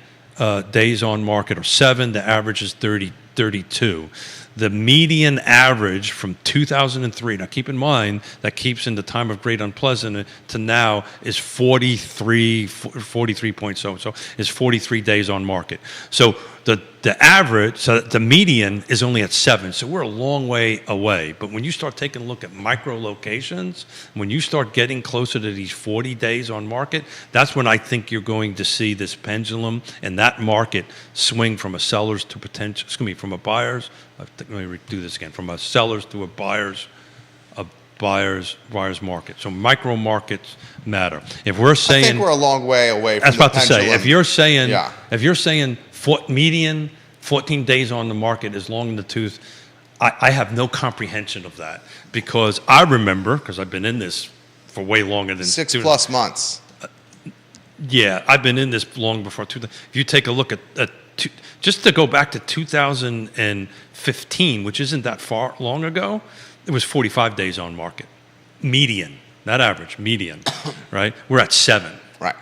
days on market are 7. The average is 32. The median average from 2003, now keep in mind that keeps in the time of great unpleasant to now, is 43 point so is 43 days on market. So the average, so the median is only at 7. So we're a long way away. But when you start taking a look at micro locations, when you start getting closer to these 40 days on market, that's when I think you're going to see this pendulum and that market swing from a seller's to from a buyer's. Let me do this again. From a seller's to a buyer's market. So micro markets matter. If we're saying, I think we're a long way away from that's the about to say. If you're saying median 14 days on the market is long in the tooth, I have no comprehension of that, because I remember, because I've been in this for way longer than 6+ months. Yeah, I've been in this long before. If you take a look at just to go back to 2015, which isn't that far long ago, it was 45 days on market. Median, not average, median, right? We're at 7. Right.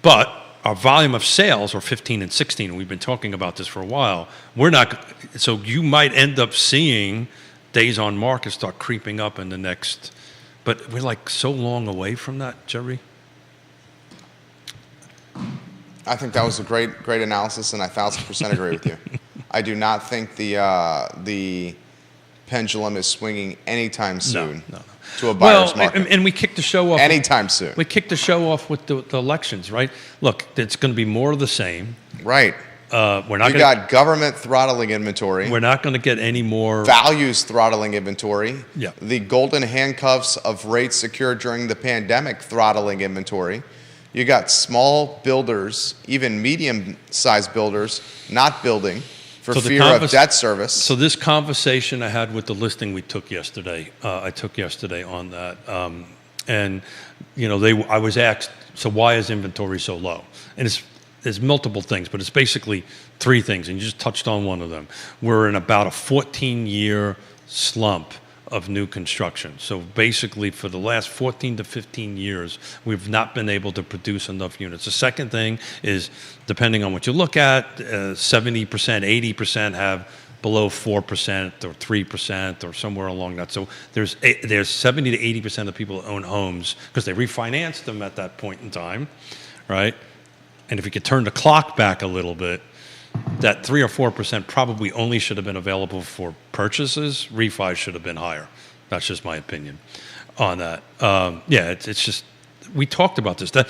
But our volume of sales are 15 and 16, and we've been talking about this for a while. So you might end up seeing days on market start creeping up in the next, but we're like so long away from that, Jerry. I think that was a great analysis, and I 1,000% agree with you. I do not think the pendulum is swinging anytime soon to a buyer's market. And we kicked the show off anytime soon. We kicked the show off with the elections, right? Look, it's going to be more of the same. Right. We got government throttling inventory. We're not going to get any more values throttling inventory. Yeah. The golden handcuffs of rates secured during the pandemic throttling inventory. You got small builders, even medium-sized builders, not building for fear of debt service. So this conversation I had with the listing we took yesterday, on that, and I was asked, so why is inventory so low? And there's multiple things, but it's basically three things, and you just touched on one of them. We're in about a 14-year slump of new construction. So basically, for the last 14 to 15 years, we've not been able to produce enough units. The second thing is, depending on what you look at, 70%, 80% have below 4% or 3% or somewhere along that. So there's 70 to 80% of people who own homes because they refinanced them at that point in time, right? And if you could turn the clock back a little bit, that 3 or 4% probably only should have been available for purchases. Refi should have been higher. That's just my opinion on that. It's just, we talked about this. That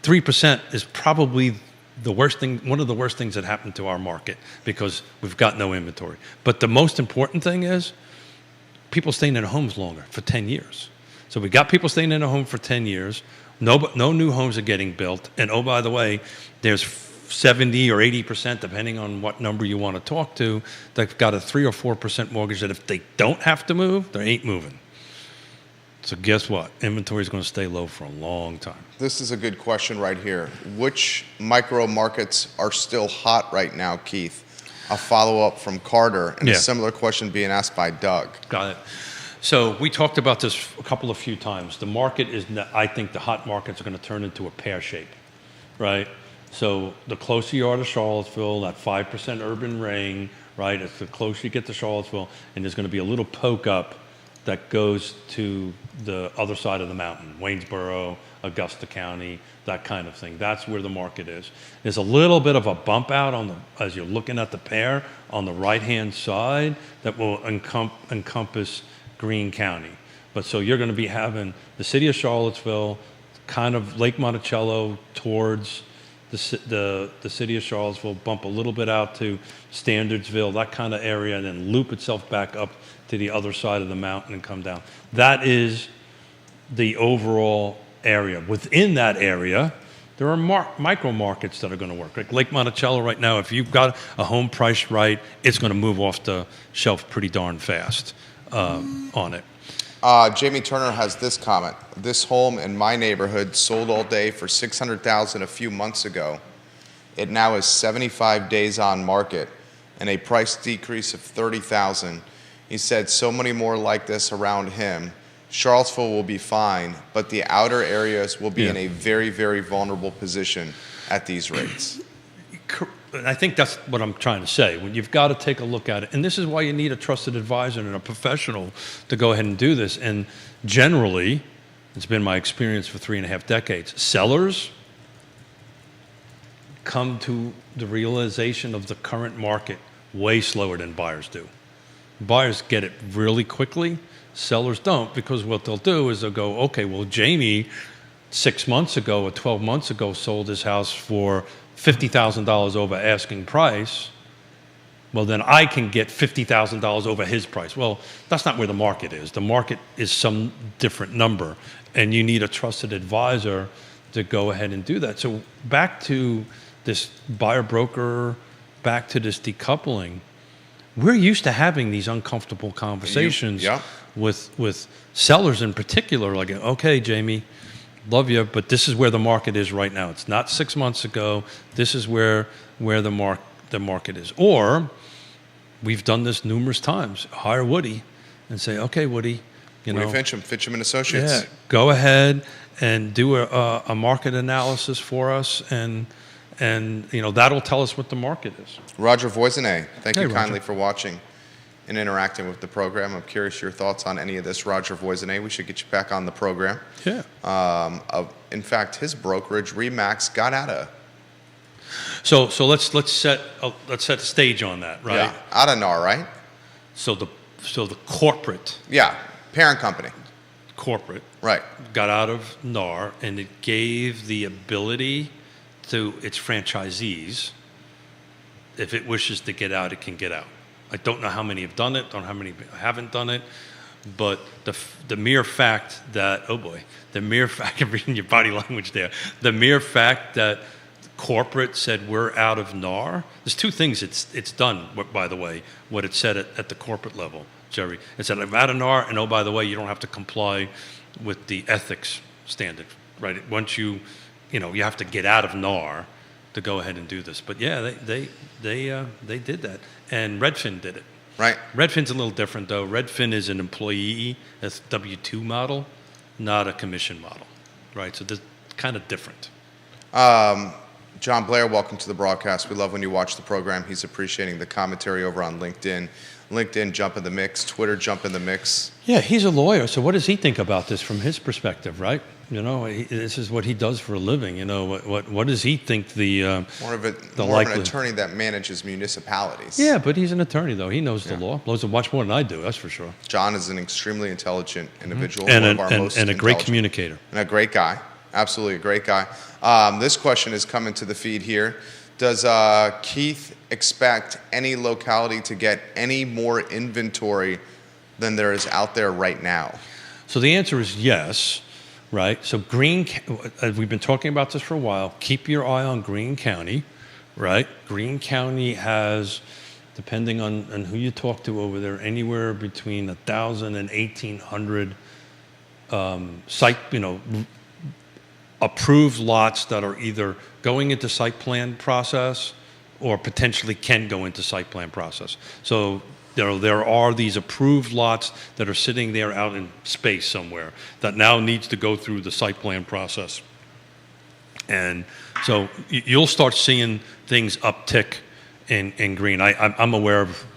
3% is probably the worst thing, one of the worst things that happened to our market because we've got no inventory. But the most important thing is people staying in their homes longer for 10 years. So we got people staying in a home for 10 years. No new homes are getting built. And oh, by the way, there's 70 or 80%, depending on what number you want to talk to, they've got a 3 or 4% mortgage that if they don't have to move, they ain't moving. So guess what? Inventory is going to stay low for a long time. This is a good question right here. Which micro markets are still hot right now, Keith? A follow-up from Carter, and a similar question being asked by Doug. Got it. So we talked about this a few times. The market is, I think the hot markets are going to turn into a pear shape, right? So the closer you are to Charlottesville, that 5% urban ring, right? It's the closer you get to Charlottesville, and there's going to be a little poke up that goes to the other side of the mountain, Waynesboro, Augusta County, that kind of thing. That's where the market is. There's a little bit of a bump out as you're looking at the pear on the right-hand side that will encompass Greene County. But so you're going to be having the city of Charlottesville, kind of Lake Monticello towards the city of Charlottesville, bump a little bit out to Standardsville, that kind of area, and then loop itself back up to the other side of the mountain and come down. That is the overall area. Within that area, there are micro markets that are going to work. Like Lake Monticello right now, if you've got a home priced right, it's going to move off the shelf pretty darn fast on it. Jamie Turner has this comment. This home in my neighborhood sold all day for $600,000 a few months ago. It now is 75 days on market and a price decrease of $30,000. He said so many more like this around him. Charlottesville will be fine, but the outer areas will be in a very, very vulnerable position at these rates. And I think that's what I'm trying to say. When you've got to take a look at it, and this is why you need a trusted advisor and a professional to go ahead and do this. And generally, it's been my experience for 3.5 decades. Sellers come to the realization of the current market way slower than buyers do. Buyers get it really quickly. Sellers don't, because what they'll do is they'll go, okay, well, Jamie 6 months ago or 12 months ago sold his house for $50,000 over asking price. Well, then I can get $50,000 over his price. Well, that's not where the market is. The market is some different number, and you need a trusted advisor to go ahead and do that. So back to this buyer-broker, back to this decoupling, we're used to having these uncomfortable conversations with sellers in particular, like, okay, Jamie, love you, but this is where the market is right now. It's not 6 months ago. This is where the market is. Or we've done this numerous times. Hire Woody and say, okay, Woody, Woody Fincham and Associates. Yeah, go ahead and do a market analysis for us, and that'll tell us what the market is. Roger Voisinay, thank you kindly for watching and interacting with the program. I'm curious your thoughts on any of this, Roger Voisinay. We should get you back on the program. Yeah. In fact, his brokerage, Remax, got out of. So let's set the stage on that, right? Yeah, out of NAR, right? So the corporate. Yeah, parent company. Corporate. Right. Got out of NAR, and it gave the ability to its franchisees, if it wishes to get out, it can get out. I don't know how many have done it, don't know how many haven't done it, but the mere fact that, I'm reading your body language there, the mere fact that corporate said we're out of NAR, there's two things it's done, by the way, what it said at the corporate level, Jerry. It said, I'm out of NAR, and oh, by the way, you don't have to comply with the ethics standard, right? Once you have to get out of NAR to go ahead and do this. But yeah, they did that, and Redfin did it. Right. Redfin's a little different though. Redfin is an employee, that's W-2 model, not a commission model, right? So this kind of different. John Blair, welcome to the broadcast. We love when you watch the program. He's appreciating the commentary over on LinkedIn. LinkedIn, jump in the mix. Twitter, jump in the mix. Yeah, he's a lawyer, so what does he think about this from his perspective, right? You know, this is what he does for a living. You know, what does he think More of an attorney that manages municipalities. Yeah, but he's an attorney, though. He knows the law. Knows it much more than I do, that's for sure. John is an extremely intelligent individual. And a great communicator. And a great guy. Absolutely a great guy. This question is coming to the feed here. Does Keith expect any locality to get any more inventory than there is out there right now? So the answer is yes, right? So we've been talking about this for a while. Keep your eye on Greene County, right? Greene County has, depending on who you talk to over there, anywhere between 1,000 and 1,800 approved lots that are either going into site plan process or potentially can go into site plan process. So there are these approved lots that are sitting there out in space somewhere that now needs to go through the site plan process. And so you'll start seeing things uptick in Greene. I'm aware of,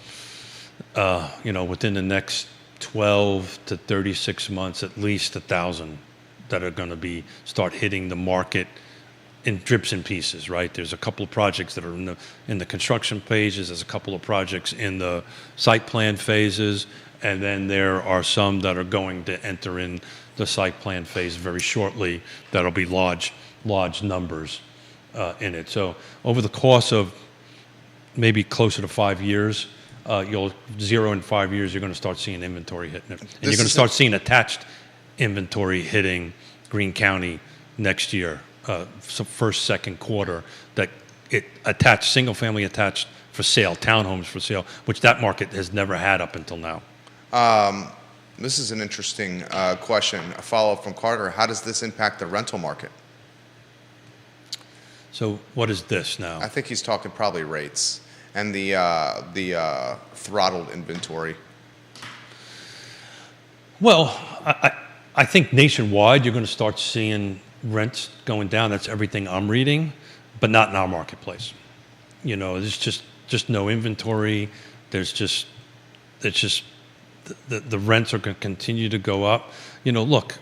within the next 12 to 36 months, at least 1,000 that are going to start hitting the market in drips and pieces, right? There's a couple of projects that are in the construction phases. There's a couple of projects in the site plan phases, and then there are some that are going to enter in the site plan phase very shortly. That'll be large numbers in it. So over the course of maybe closer to 5 years, in 5 years, you're going to start seeing inventory hitting it, and you're going to start seeing attached inventory hitting Greene County next year, first, second quarter, that it attached, single family attached for sale, townhomes for sale, which that market has never had up until now. This is an interesting question. A follow-up from Carter. How does this impact the rental market? So what is this now? I think he's talking probably rates and the throttled inventory. Well, I think nationwide you're going to start seeing rents going down. That's everything I'm reading, but not in our marketplace. You know, there's just no inventory. It's just the rents are going to continue to go up. You know, look,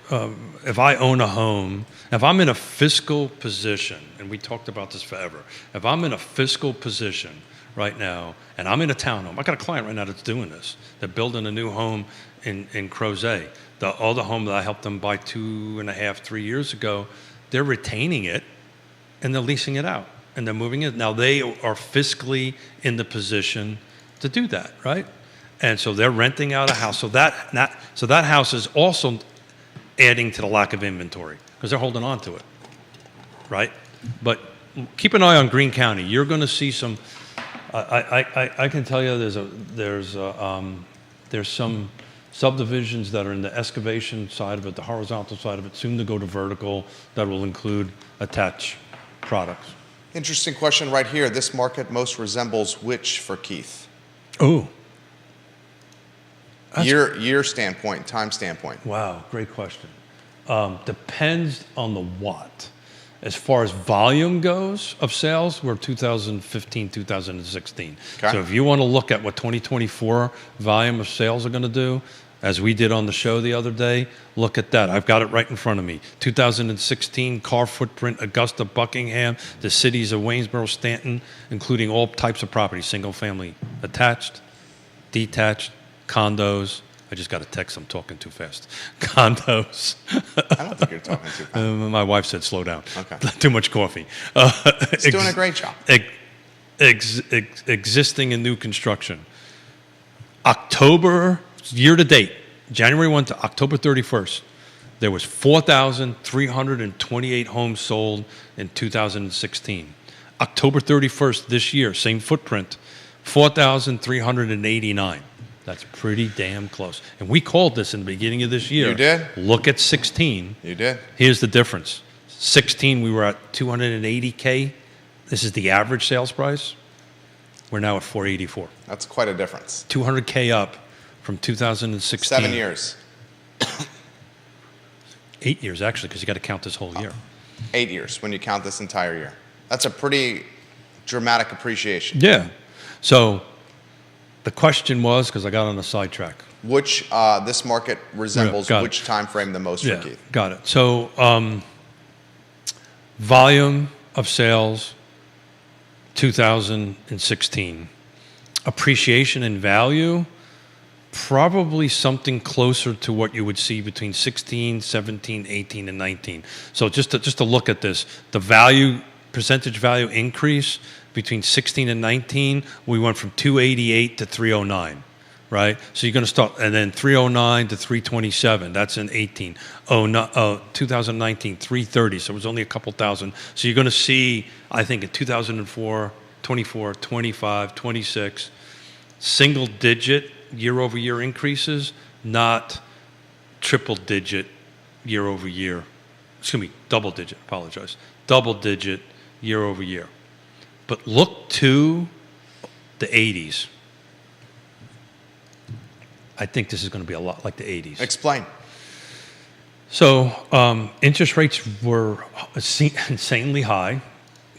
if I own a home, if I'm in a fiscal position, and we talked about this forever, if I'm in a fiscal position right now, and I'm in a townhome, I got a client right now that's doing this. They're building a new home in Crozet. The other home that I helped them buy 2.5, 3 years ago, they're retaining it and they're leasing it out and they're moving it. Now they are fiscally in the position to do that, right? And so they're renting out a house. So that house is also adding to the lack of inventory because they're holding on to it, right? But keep an eye on Greene County. You're going to see some. I can tell you there's some subdivisions that are in the excavation side of it, the horizontal side of it, soon to go to vertical, that will include attached products. Interesting question right here. This market most resembles which for Keith? Oh. Year standpoint, time standpoint. Wow, great question. Depends on the what. As far as volume goes of sales, we're 2015, 2016. Okay. So if you want to look at what 2024 volume of sales are going to do, as we did on the show the other day, look at that. I've got it right in front of me. 2016 car footprint, Augusta, Buckingham, the cities of Waynesboro, Stanton, including all types of property, single family, attached, detached, condos. I just got a text, I'm talking too fast. Condos. I don't think you're talking too fast. My wife said slow down. Okay. Too much coffee. It's doing a great job. Existing and new construction. October, year to date, January 1 to October 31st, there was 4,328 homes sold in 2016. October 31st this year, same footprint, 4,389. That's pretty damn close. And we called this in the beginning of this year. You did? Look at 16. You did. Here's the difference. 16, we were at 280K This is the average sales price. We're now at 484. That's quite a difference. 200K up from 2016. 7 years. 8 years, actually, because you got to count this whole year. 8 years when you count this entire year. That's a pretty dramatic appreciation. Yeah. So the question was, because I got on a sidetrack. Which this market resembles which time frame the most for Keith? Got it. So volume of sales, 2016. Appreciation in value, probably something closer to what you would see between 16, 17, 18, and 19. So just to look at this, the value, percentage value increase between 16 and 19, we went from 288 to 309. Right? So you're going to start, and then 309 to 327, that's in 18. 2019, 330, so it was only a couple thousand. So you're going to see, I think in 2004, 24, 25, 26, single digit year-over-year increases, not triple digit year-over-year. Excuse me, double digit, apologize. Double digit year-over-year. But look to the 80s. I think this is going to be a lot like the 80s. Explain. So interest rates were insanely high.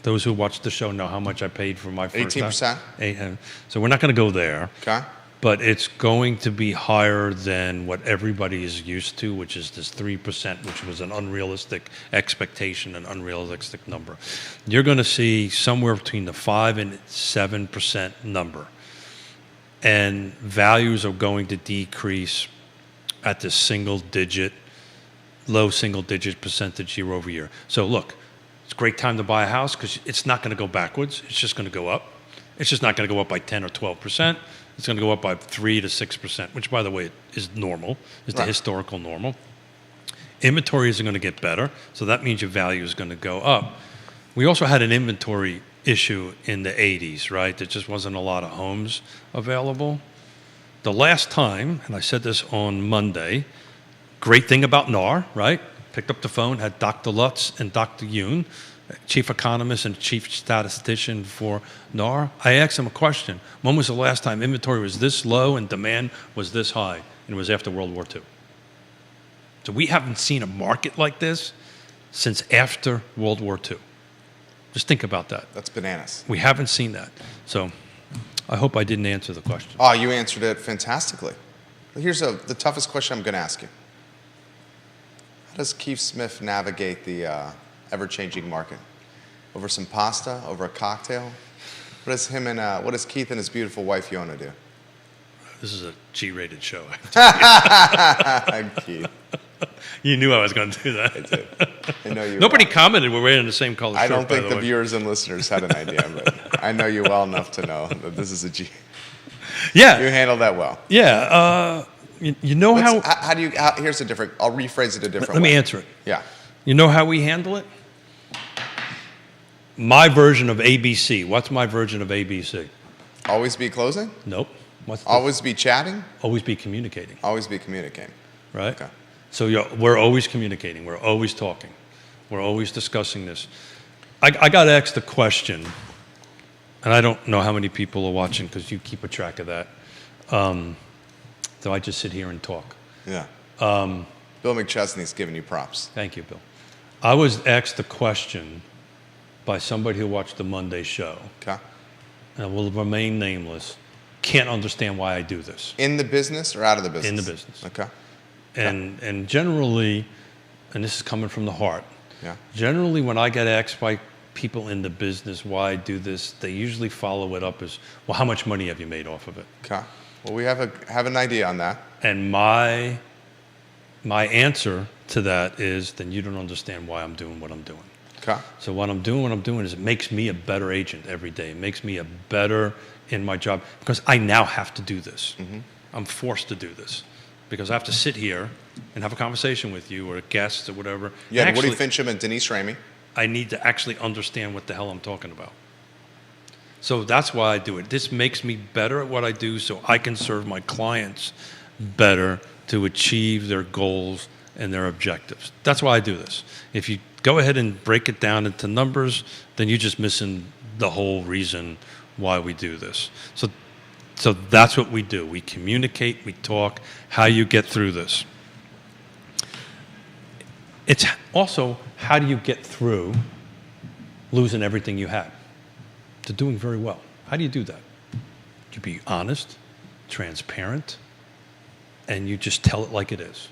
Those who watch the show know how much I paid for my first 18%? So we're not going to go there. Okay. But it's going to be higher than what everybody is used to, which is this 3%, which was an unrealistic expectation, an unrealistic number. You're going to see somewhere between the 5 and 7% number. And values are going to decrease at this low single digit percentage year over year. So look, it's a great time to buy a house because it's not going to go backwards. It's just going to go up. It's just not going to go up by 10 or 12%. It's going to go up by 3 to 6%, which, by the way, is normal, is the historical normal. Inventories are going to get better, so that means your value is going to go up. We also had an inventory issue in the 80s, right? There just wasn't a lot of homes available. The last time, and I said this on Monday, great thing about NAR, right? Picked up the phone, had Dr. Lutz and Dr. Yoon, chief economist and chief statistician for NAR. I asked him a question. When was the last time inventory was this low and demand was this high? And it was after World War II. So we haven't seen a market like this since after World War II. Just think about that. That's bananas. We haven't seen that. So I hope I didn't answer the question. Oh, you answered it fantastically. Here's the toughest question I'm going to ask you. How does Keith Smith navigate the ever-changing market? Over some pasta? Over a cocktail? What does Keith and his beautiful wife Yona do? This is a G-rated show. Keith. You knew I was going to do that. I did. I know you. Nobody commented we're wearing the same color shirt. I don't think the viewers and listeners had an idea, but I know you well enough to know that this is a G. Yeah. You handle that well. Yeah. You know here's a different, I'll rephrase it a different way. Let me answer it. Yeah. You know how we handle it? My version of ABC. What's my version of ABC? Always be closing? Nope. Always be chatting? Always be communicating. Always be communicating. Right? Okay. So we're always communicating. We're always talking. We're always discussing this. I got asked the question, and I don't know how many people are watching because you keep a track of that. So I just sit here and talk. Yeah. Bill McChesney's giving you props. Thank you, Bill. I was asked the question by somebody who watched the Monday show. Okay. And will remain nameless. Can't understand why I do this. In the business or out of the business? In the business. Okay. And generally, and this is coming from the heart, yeah. Generally when I get asked by people in the business why I do this, they usually follow it up as, well, how much money have you made off of it? Okay. Well, we have an idea on that. And my answer to that is, then you don't understand why I'm doing what I'm doing. Okay. So what I'm doing is it makes me a better agent every day. It makes me a better in my job because I now have to do this. Mm-hmm. I'm forced to do this because I have to sit here and have a conversation with you or a guest or whatever. You had Woody Fincham and Denise Ramey. I need to actually understand what the hell I'm talking about. So that's why I do it. This makes me better at what I do so I can serve my clients better to achieve their goals and their objectives. That's why I do this. If you go ahead and break it down into numbers, then you're just missing the whole reason why we do this. So that's what we do. We communicate, we talk, how you get through this. It's also, how do you get through losing everything you had to doing very well? How do you do that? You be honest, transparent, and you just tell it like it is.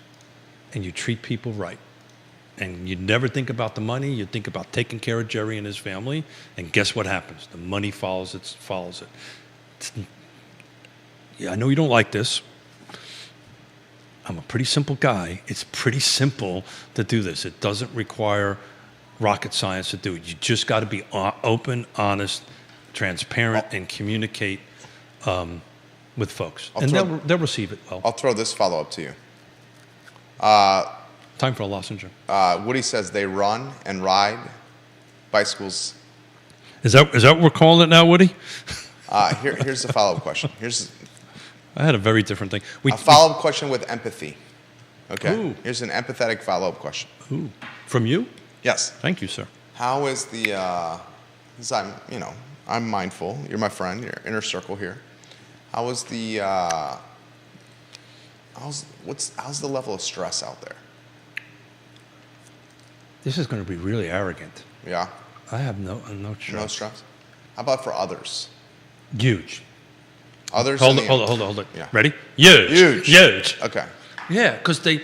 And you treat people right. And you never think about the money. You think about taking care of Jerry and his family. And guess what happens? The money follows it. Yeah, I know you don't like this. I'm a pretty simple guy. It's pretty simple to do this. It doesn't require rocket science to do it. You just got to be open, honest, transparent, and communicate with folks. They'll receive it well. I'll throw this follow-up to you. Time for a Lossinger. Woody says they run and ride bicycles. Is that what we're calling it now, Woody? Here's the follow-up question. I had a very different thing. A follow-up question with empathy. Okay. Ooh. Here's an empathetic follow-up question. Ooh. From you? Yes. Thank you, sir. How is the? I'm mindful. You're my friend. You're inner circle here. How is the? How's the level of stress out there? This is going to be really arrogant. Yeah. I have no stress. No stress. How about for others? Huge. Others. Hold it. Yeah. Ready? Huge. Okay. Yeah, because they.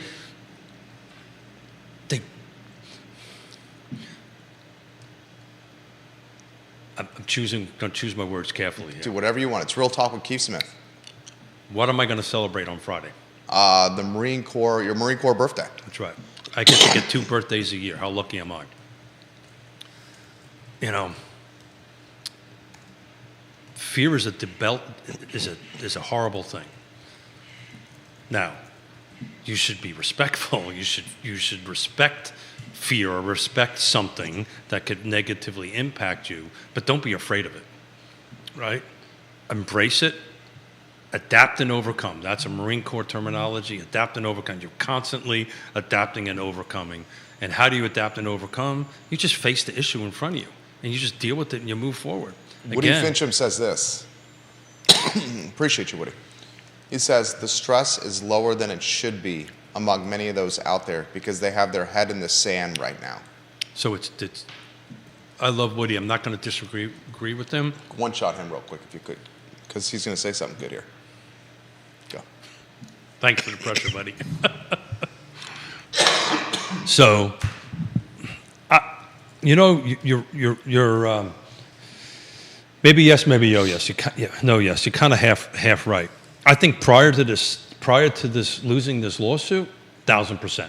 I'm going to choose my words carefully here. Do whatever you want. It's Real Talk with Keith Smith. What am I going to celebrate on Friday? The Marine Corps, your Marine Corps birthday. That's right. I get to get 2 birthdays a year. How lucky am I? Fear is a horrible thing. Now, you should be respectful. You should respect fear or respect something that could negatively impact you, but don't be afraid of it. Right? Embrace it. Adapt and overcome. That's a Marine Corps terminology. Adapt and overcome. You're constantly adapting and overcoming. And how do you adapt and overcome? You just face the issue in front of you, and you just deal with it, and you move forward. Woody Fincham says this. Appreciate you, Woody. He says, the stress is lower than it should be among many of those out there because they have their head in the sand right now. So it's I love Woody. I'm not going to disagree with him. One shot him real quick if you could, because he's going to say something good here. Go. Thanks for the pressure, buddy. So, you're maybe yes, maybe yes. Yes. You're kind of half right. I think prior to this losing this lawsuit, 1,000%.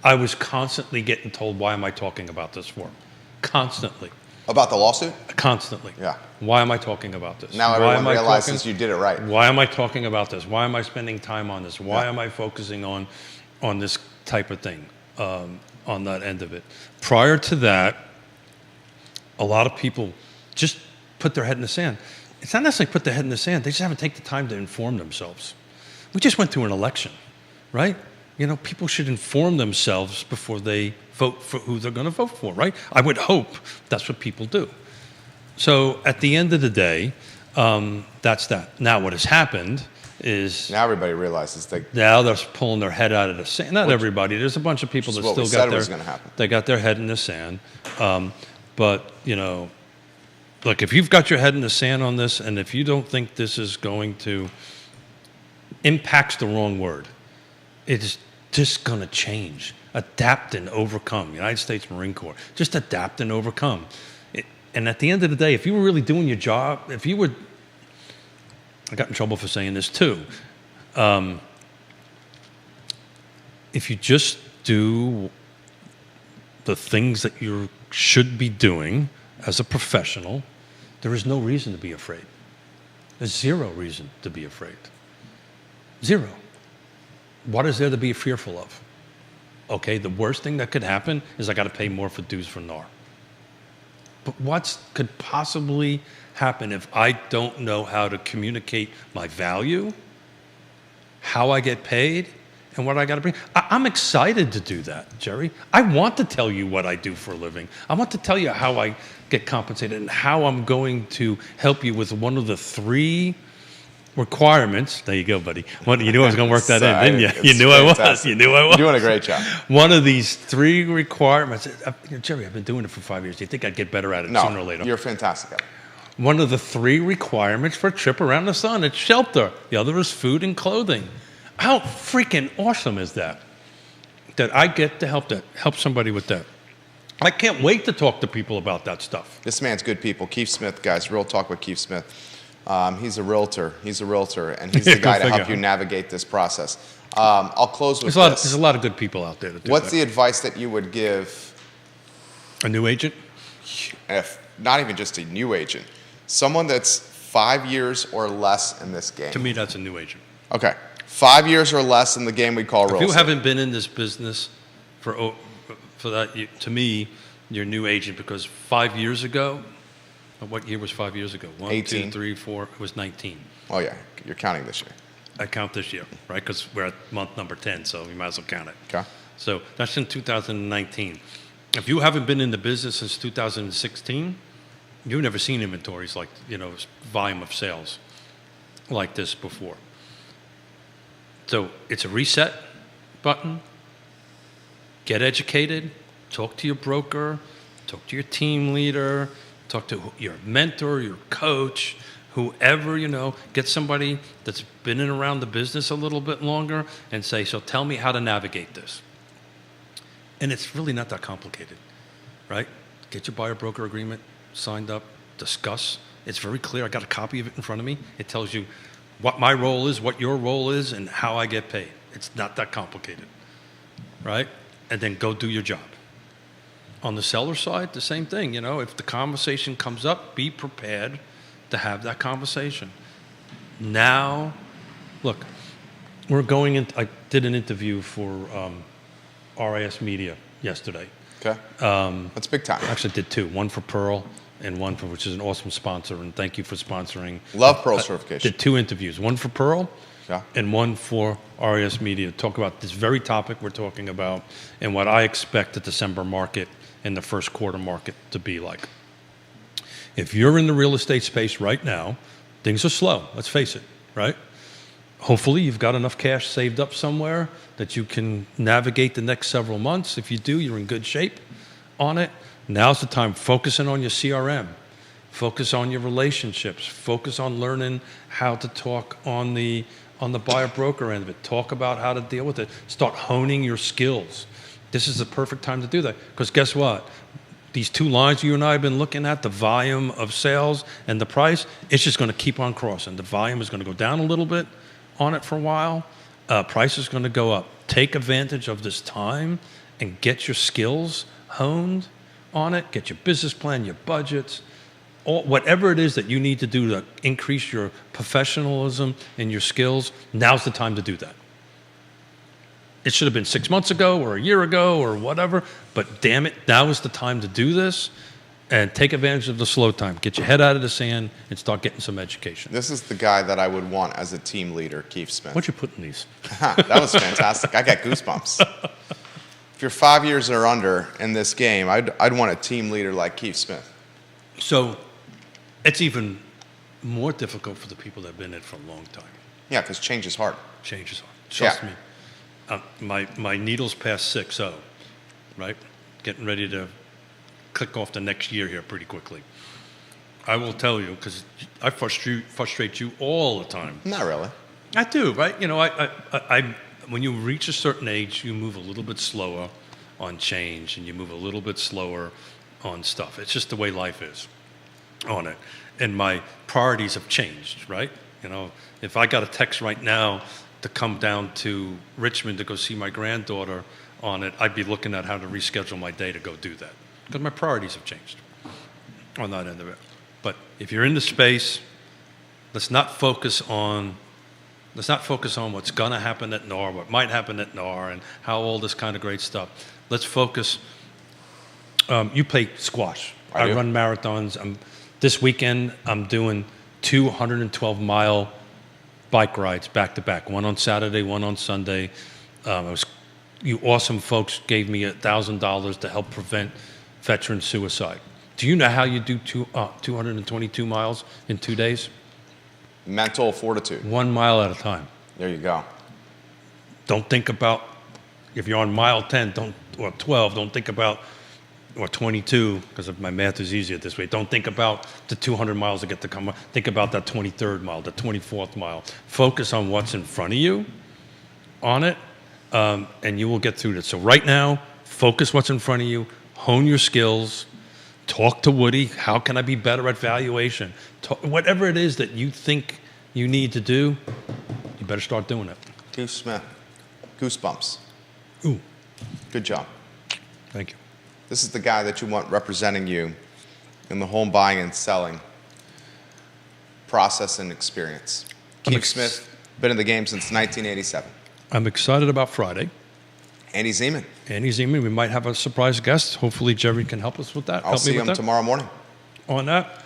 I was constantly getting told, why am I talking about this for? Constantly. About the lawsuit? Constantly. Yeah. Why am I talking about this? Now everyone realizes you did it right. Why am I talking about this? Why am I spending time on this? Why am I focusing on this type of thing, on that end of it? Prior to that, a lot of people just put their head in the sand. It's not necessarily put their head in the sand. They just haven't taken the time to inform themselves. We just went through an election, right? People should inform themselves before they vote for who they're going to vote for, right? I would hope that's what people do. So at the end of the day, that's that. Now what has happened is... Now everybody realizes now they're pulling their head out of the sand. Not everybody. There's a bunch of people that still got their head in the sand. But, look, if you've got your head in the sand on this, and if you don't think this is going to... Impact's the wrong word. It's just going to change. Adapt and overcome. United States Marine Corps. Just adapt and overcome. And at the end of the day, if you were really doing your job, I got in trouble for saying this too. If you just do the things that you should be doing as a professional, there is no reason to be afraid. There's zero reason to be afraid. Zero. What is there to be fearful of? Okay, the worst thing that could happen is I got to pay more for dues for NAR. But what could possibly happen if I don't know how to communicate my value, how I get paid, and what I got to bring. I'm excited to do that, Jerry. I want to tell you what I do for a living. I want to tell you how I get compensated and how I'm going to help you with one of the 3 requirements. There you go, buddy. You knew I was going to work that in, didn't you? You knew fantastic. I was. You knew I was. You're doing a great job. One of these 3 requirements. Jerry, I've been doing it for 5 years. Do you think I'd get better at it sooner or later? You're fantastic at it. One of the 3 requirements for a trip around the sun is shelter. The other is food and clothing. How freaking awesome is that? That I get to help somebody with that. I can't wait to talk to people about that stuff. This man's good people. Keith Smith, guys. Real Talk with Keith Smith. He's a realtor. And he's the guy to help you navigate this process. I'll close with this. There's a lot of good people out there to do What's that. the advice that you would give? A new agent? If not even just a new agent, someone that's 5 years or less in this game. To me, that's a new agent. Okay. 5 years or less in the game we call real If you estate. haven't been in this business for that, to me, you're a new agent because 5 years ago, what year was 5 years ago? 1, 18. 2, 3, 4, it was 19. Oh, yeah. You're counting this year. I count this year, right? Because we're at month number 10, so we might as well count it. Okay. So that's in 2019. If you haven't been in the business since 2016, you've never seen inventories like, volume of sales like this before. So it's a reset button. Get educated. Talk to your broker. Talk to your team leader. Talk to your mentor, your coach, whoever, Get somebody that's been in around the business a little bit longer and say, so tell me how to navigate this. And it's really not that complicated, right? Get your buyer-broker agreement signed up, discuss. It's very clear. I got a copy of it in front of me. It tells you what my role is, what your role is, and how I get paid. It's not that complicated, right? And then go do your job. On the seller side, the same thing. If the conversation comes up, be prepared to have that conversation. Now, look, we're going in. I did an interview for RIS Media yesterday. Okay. That's big time. I actually did 2, one for Pearl and one for, which is an awesome sponsor, and thank you for sponsoring. Love Pearl certification. Did 2 interviews, one for Pearl Yeah. and one for RIS Media, to talk about this very topic we're talking about and what I expect the December market and the first quarter market to be like. If you're in the real estate space right now, things are slow, let's face it, right? Hopefully you've got enough cash saved up somewhere that you can navigate the next several months. If you do, you're in good shape on it. Now's the time focusing on your CRM, focus on your relationships, focus on learning how to talk on the buyer broker end of it. Talk about how to deal with it. Start honing your skills. This is the perfect time to do that, because guess what? These 2 lines you and I have been looking at, the volume of sales and the price, it's just going to keep on crossing. The volume is going to go down a little bit on it for a while. Price is going to go up. Take advantage of this time and get your skills honed on it. Get your business plan, your budgets, whatever it is that you need to do to increase your professionalism and your skills. Now's the time to do that. It should have been 6 months ago or a year ago or whatever, but damn it, now is the time to do this and take advantage of the slow time. Get your head out of the sand and start getting some education. This is the guy that I would want as a team leader, Keith Smith. What'd you put in these? That was fantastic. I got goosebumps. If you're 5 years or under in this game, I'd want a team leader like Keith Smith. So it's even more difficult for the people that have been in it for a long time. Yeah, because change is hard. Change is hard. Trust Yeah. me. My needle's past 6-0, right? Getting ready to click off the next year here pretty quickly. I will tell you, because I frustrate you all the time. Not really. I do, right? I when you reach a certain age, you move a little bit slower on change, and you move a little bit slower on stuff. It's just the way life is on it. And my priorities have changed, right? If I got a text right now to come down to Richmond to go see my granddaughter on it, I'd be looking at how to reschedule my day to go do that, because my priorities have changed on that end of it. But if you're in the space, let's not focus on what's going to happen at NAR, what might happen at NAR, and how all this kind of great stuff. Let's focus. You play squash. I run marathons. This weekend, I'm doing 212-mile bike rides back to back, one on Saturday, one on Sunday. You awesome folks gave me $1,000 to help prevent veteran suicide. Do you know how you do 222 miles in 2 days? Mental fortitude. 1 mile at a time. There you go. Don't think about, if you're on mile 10 or 12, don't think about, or 22, because my math is easier this way. Don't think about the 200 miles to get to come. Think about that 23rd mile, the 24th mile. Focus on what's in front of you, on it, and you will get through this. So right now, focus what's in front of you, hone your skills, talk to Woody. How can I be better at valuation? Whatever it is that you think you need to do, you better start doing it. Keith Smith, goosebumps. Ooh, Good job. thank you. This is the guy that you want representing you in the home buying and selling process and experience. Keith Smith, been in the game since 1987. I'm excited about Friday. Andy Zeman. Andy Zeman, we might have a surprise guest. Hopefully Jerry can help us with that. I'll see him tomorrow morning. On that.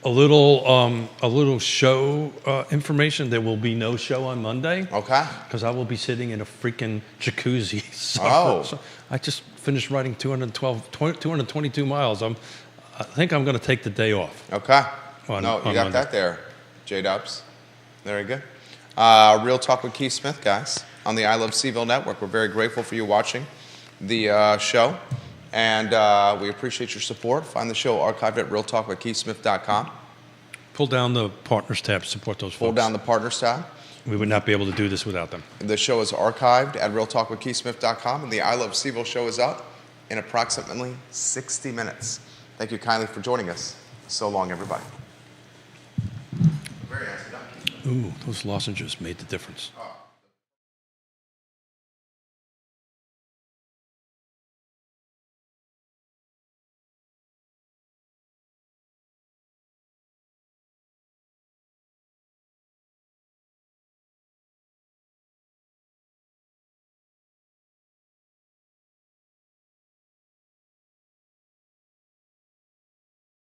A little show information. There will be no show on Monday. Okay. Because I will be sitting in a freaking jacuzzi. So I just finished riding 222 miles. I think I'm going to take the day off. Okay. On you got Monday. that there, J-Dubs. Very good. Real Talk with Keith Smith, guys, on the I Love Seville Network. We're very grateful for you watching the show. And we appreciate your support. Find the show archived at realtalkwithkeithsmith.com. Pull down the partners tab. Support those folks. Pull down the partners tab. We would not be able to do this without them. The show is archived at realtalkwithkeithsmith.com. And the I Love Seville show is up in approximately 60 minutes. Thank you kindly for joining us. So long, everybody. Very nice. Ooh, those lozenges made the difference. Oh.